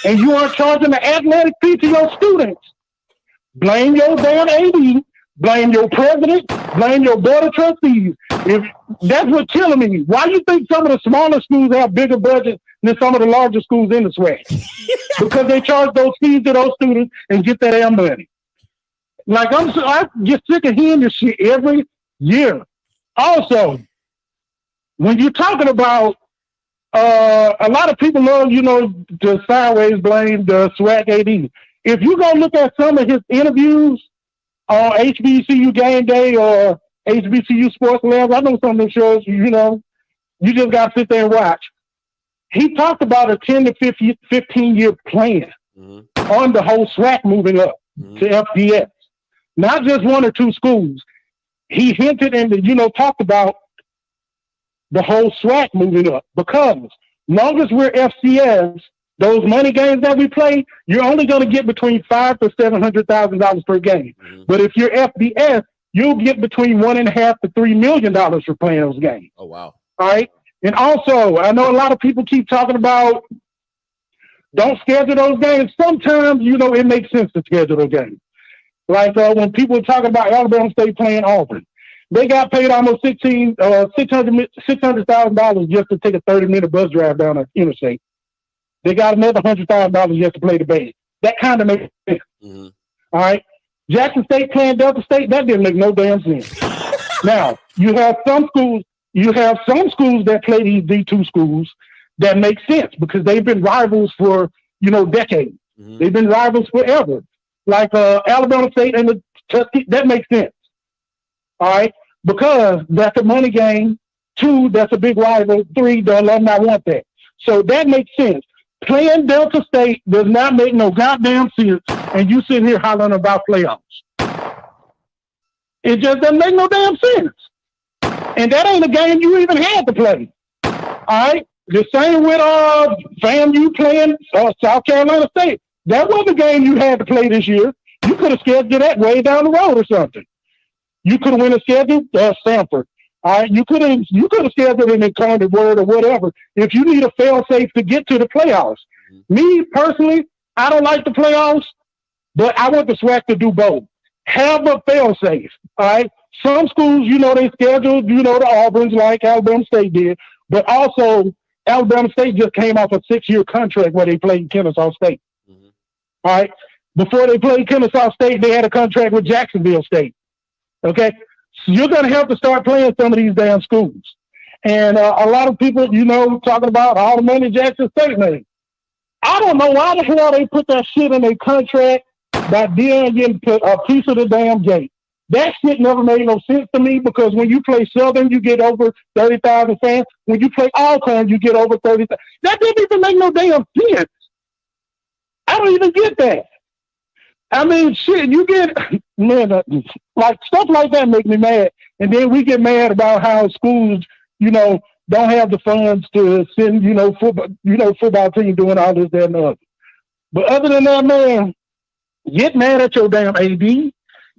and you aren't charging the athletic fee to your students, blame your damn AD, blame your president, blame your board of trustees. If that's what's killing me. Why do you think some of the smaller schools have bigger budgets than some of the larger schools in the SWAC? Because they charge those fees to those students and get that damn money. Like, I get sick of hearing this shit every year. Also, when you're talking about a lot of people love, to sideways blame the SWAC AD. if you go look at some of his interviews on HBCU Game Day or HBCU Sports Labs, I know some of the shows, you know, you just got to sit there and watch. He talked about a 10 to 15-year plan on the whole SWAC moving up to FBS. Not just one or two schools. He hinted and, you know, talked about the whole SWAC moving up because long as we're FCS, those money games that we play, you're only going to get between $500,000 to $700,000 per game. But if you're FBS, you'll get between $1.5 to $3 million for playing those games. Oh, wow. All right. And also, I know a lot of people keep talking about don't schedule those games. Sometimes, you know, it makes sense to schedule those games. Like when people were talking about Alabama State playing Auburn, they got paid almost $600,000 just to take a 30-minute bus drive down the interstate. They got another $100,000 just to play the base. That kind of makes sense. All right. Jackson State playing Delta State, that didn't make no damn sense. Now, you have some schools that play these D2 schools that make sense because they've been rivals for, you know, decades. They've been rivals forever. Like Alabama State and the Tuskegee, that makes sense. All right. Because that's a money game. 2, that's a big rival. 3, the alumni want that. So that makes sense. Playing Delta State does not make no goddamn sense, and you sitting here hollering about playoffs. It just doesn't make no damn sense. And that ain't a game you even had to play. All right? The same with FAMU playing South Carolina State. That wasn't a game you had to play this year. You could have scheduled that way down the road or something. You could have went and scheduled Stanford. All right, you could have scheduled an Incarnate Word or whatever if you need a fail-safe to get to the playoffs. Me, personally, I don't like the playoffs, but I want the SWAC to do both. Have a fail-safe, all right? Some schools, you know, they scheduled, you know, the Auburns like Alabama State did, but also Alabama State just came off a 6-year contract where they played Kennesaw State. All right? Before they played Kennesaw State, they had a contract with Jacksonville State. Okay? So you're going to have to start playing some of these damn schools. And a lot of people, you know, talking about all the money Jackson State made. I don't know why the hell they put that shit in their contract by Dion getting a piece of the damn gate. That shit never made no sense to me because when you play Southern, you get over 30,000 fans. When you play Alcorn, you get over 30,000. That didn't even make no damn sense. I don't even get that. I mean, shit, you get, man, like stuff like that make me mad. And then we get mad about how schools, you know, don't have the funds to send, football team doing all this, that, and the other. But other than that, man, get mad at your damn AD,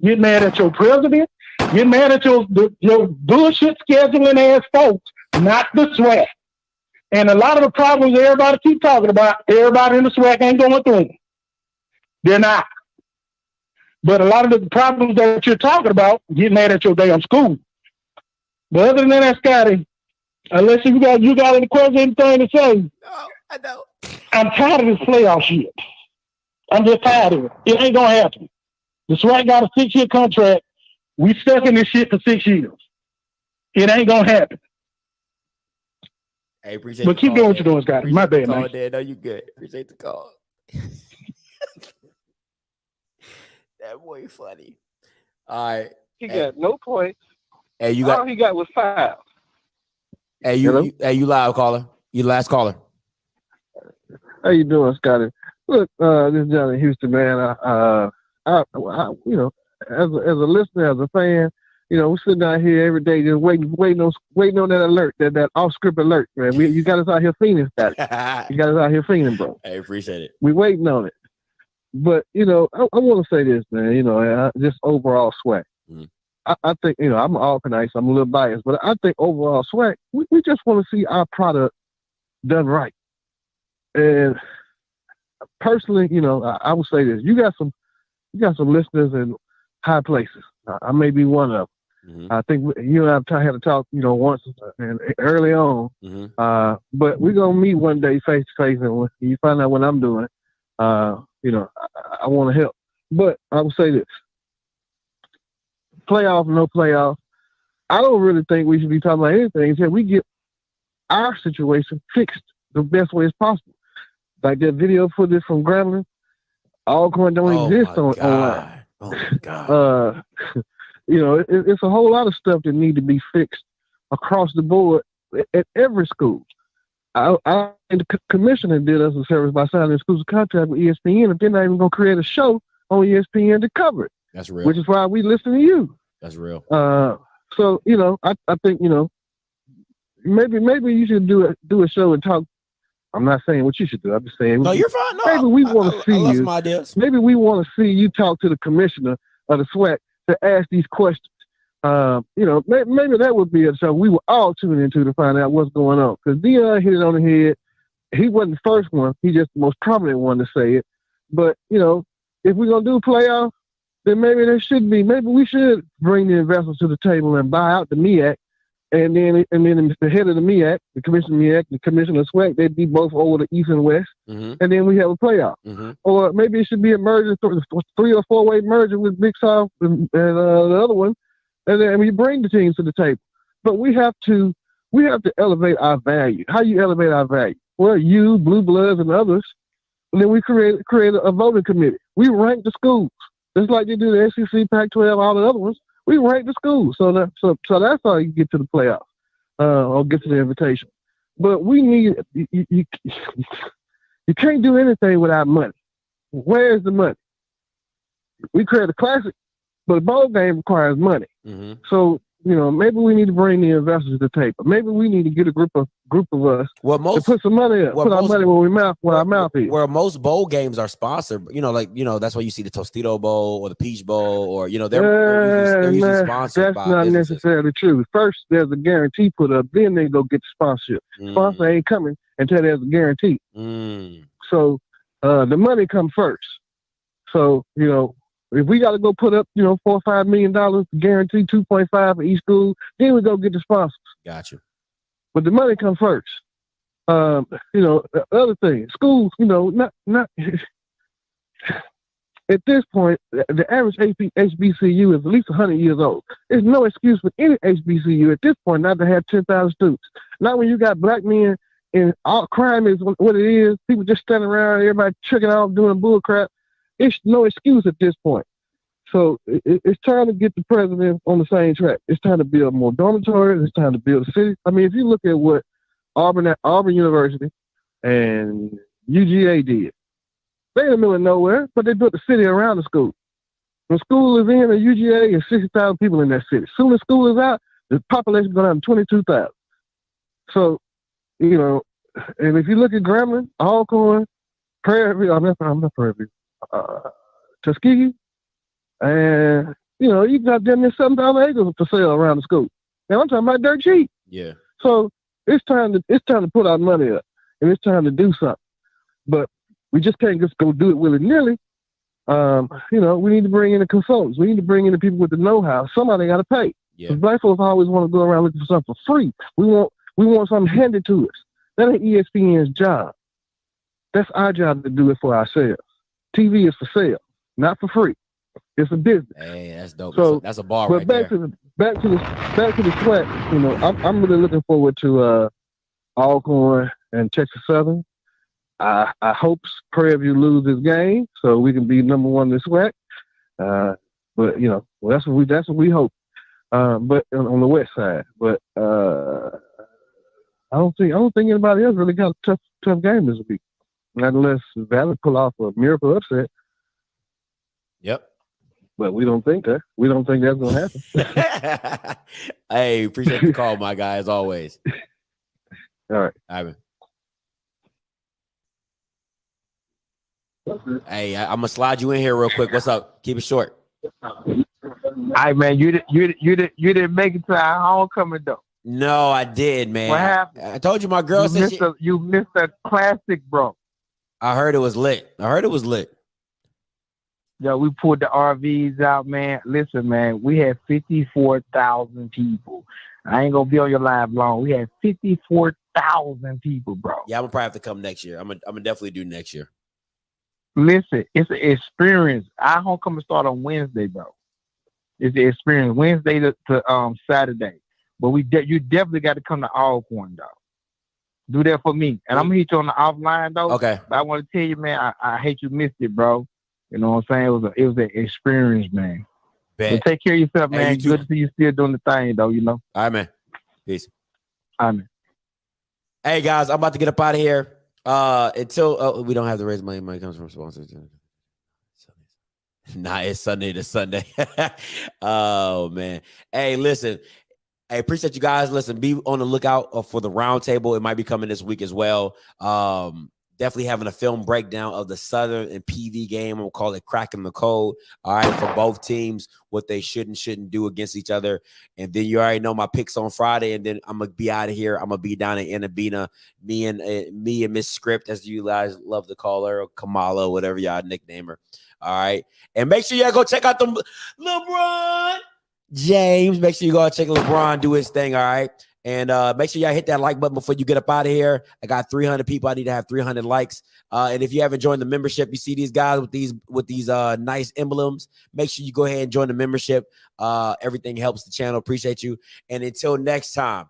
get mad at your president, get mad at your bullshit scheduling ass folks, not the SWAC. And a lot of the problems everybody keep talking about, everybody in the SWAC ain't going through. They're not. But a lot of the problems that you're talking about, get mad at your damn school. But other than that, Scotty, unless you got any questions, anything to say, No, I don't. I'm tired of this playoff shit. I'm just tired of it. It ain't gonna happen. The SWAC got a 6-year contract. We stuck in this shit for 6 years. It ain't gonna happen. Hey, appreciate But keep doing what you're doing, Scotty. My bad, man. No, you good. Appreciate the call. That boy funny. All right. He got no points. Hey, you All got. he got was 5. Hey, you loud caller. You last caller. How you doing, Scotty? Look, this is Johnny Houston, man. I you know, as a listener, as a fan, you know, we're sitting out here every day just waiting on that alert, that off-script alert, man. You got us out here fiending, Scotty. You got us out here fiending, bro. I appreciate it. We waiting on it. But, you know, I want to say this, man, you know, just overall SWAC. I think, you know, I'm an Alcornite, so I'm a little biased, but I think overall SWAC, we just want to see our product done right. And personally, you know, I would say this: you got some listeners in high places. I may be one of them. I think you and I had to talk, you know, once and early on. But we're gonna meet one day face to face, and when you find out what I'm doing, you know, I want to help. But I would say this: playoff, no playoff. I don't really think we should be talking about anything until we get our situation fixed the best way as possible. Like that video footage from Grambling, Alcorn don't exist online. Oh my God. It's a whole lot of stuff that need to be fixed across the board at every school. And the commissioner did us a service by signing the school's contract with ESPN, and they're not even going to create a show on ESPN to cover it. That's real. Which is why we listen to you. That's real. So I think maybe you should do a show and talk. I'm not saying what you should do. I'm just saying. No, you're fine. No, maybe we want to see I love you. some ideas. Maybe we want to see you talk to the commissioner of the SWAC to ask these questions. Maybe that would be a show we were all tuning into to find out what's going on. Because Dion hit it on the head. He wasn't the first one. He's just the most prominent one to say it. But, if we're going to do playoffs, then maybe we should bring the investors to the table and buy out the MEAC. And then the head of the MEAC, the commissioner MEAC, the commissioner of SWAC, they'd be both over the East and West. Mm-hmm. And then we have a playoff. Mm-hmm. Or maybe it should be a merger, 3 or 4-way merger with Big South and the other one. And then we bring the teams to the table. But we have to elevate our value. How you elevate our value? Well, you, Blue Bloods, and others. And then we create a voting committee. We rank the schools. Just like they do the SEC, Pac-12, all the other ones. We rank the schools. So that's how you get to the playoffs or get to the invitation. But we need you can't do anything without money. Where's the money? We create a classic, but a bowl game requires money. Mm-hmm. So maybe we need to bring the investors to the table. Maybe we need to get a group of us to put some money up, put our money where our mouth is. Where most bowl games are sponsored, that's why you see the Tostito Bowl or the Peach Bowl, or they're usually sponsored. That's not necessarily true. First, there's a guarantee put up, then they go get the sponsorship. Sponsor ain't coming until there's a guarantee. So the money comes first. So if we got to go put up, $4 or $5 million to guarantee 2.5 for each school, then we go get the sponsors. Gotcha. But the money comes first. The other thing, schools, not at this point, the average HBCU is at least 100 years old. There's no excuse for any HBCU at this point not to have 10,000 students. Not when you got black men and all crime is what it is. People just standing around, everybody checking out, doing bull crap. It's no excuse at this point. So it's time to get the president on the same track. It's time to build more dormitories. It's time to build a city. I mean, if you look at what Auburn University and UGA did, they're in the middle of nowhere, but they built a city around the school. When school is in a UGA, there's 60,000 people in that city. As soon as school is out, the population goes down to 22,000. So, and if you look at Grambling, Alcorn, Prairie View, I'm not Prairie View. Tuskegee, and you got them near 7,000 acres for sale around the school. And I'm talking about dirt cheap. Yeah. So it's time to put our money up, and it's time to do something. But we just can't just go do it willy-nilly. We need to bring in the consultants. We need to bring in the people with the know-how. Somebody got to pay. Yeah. Because black folks always want to go around looking for something for free. We want something handed to us. That ain't ESPN's job. That's our job to do it for ourselves. TV is for sale, not for free. It's a business. Hey, that's dope. So that's a bar but right back there. Back to the SWAC. I'm really looking forward to Alcorn and Texas Southern. I hope Prairie View lose this game so we can be number one in the SWAC. But that's what we hope. But on the west side, but I don't think anybody else really got a tough game this week. Not unless Valley pull off a miracle upset. Yep. But we don't think that. We don't think that's gonna happen. Hey, appreciate the call, my guy, as always. All right. Ivan. Hey, I'm gonna slide you in here real quick. What's up? Keep it short. All right, man. You didn't make it to our homecoming though. No, I did, man. What happened? I told you my girl said you missed a classic, bro. I heard it was lit. Yo, we pulled the RVs out, man. Listen, man, we had 54,000 people. I ain't gonna be on your live long. We had 54,000 people, bro. Yeah, I'm gonna probably have to come next year. I'm gonna definitely do next year. Listen, it's an experience. Our homecoming start on Wednesday, bro. It's the experience Wednesday to Saturday. But you definitely got to come to Alcorn, though. Do that for me. And I'm going to hit you on the offline, though. Okay. But I want to tell you, man, I hate you missed it, bro. You know what I'm saying? It was an experience, man. Bet. So take care of yourself, Hey, man. you too. Good to see you still doing the thing, though. You know. All right, man. Peace. All right, man. Hey guys, I'm about to get up out of here. Until we don't have to raise money. Money comes from sponsors. Nah, it's Sunday to Sunday. Oh man. Hey, listen. I appreciate you guys. Listen, be on the lookout for the roundtable. It might be coming this week as well. Definitely having a film breakdown of the Southern and PV game. We'll call it Cracking the Code. All right, for both teams, what they should and shouldn't do against each other. And then you already know my picks on Friday. And then I'm gonna be out of here. I'm gonna be down in Inabina. Me and Miss Script, as you guys love to call her, or Kamala, whatever y'all nickname her. All right, and make sure y'all go check out the LeBron James. Make sure you go check LeBron do his thing. All right. And make sure y'all hit that like button before you get up out of here. I got 300 people. I need to have 300 likes. And if you haven't joined the membership, you see these guys with these nice emblems. Make sure you go ahead and join the membership. Everything helps the channel. Appreciate you. And until next time,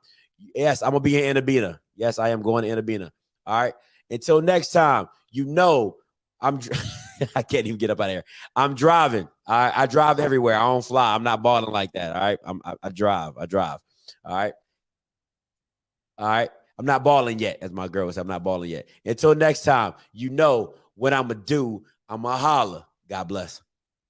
yes, I'm gonna be in Inabina. Yes, I am going to Inabina. All right. Until next time, you know I'm. I can't even get up out of here. I'm driving. I drive everywhere. I don't fly. I'm not balling like that. All right. I drive. All right. All right. I'm not balling yet, as my girl said. I'm not balling yet. Until next time, you know what I'm going to do. I'm going to holler. God bless.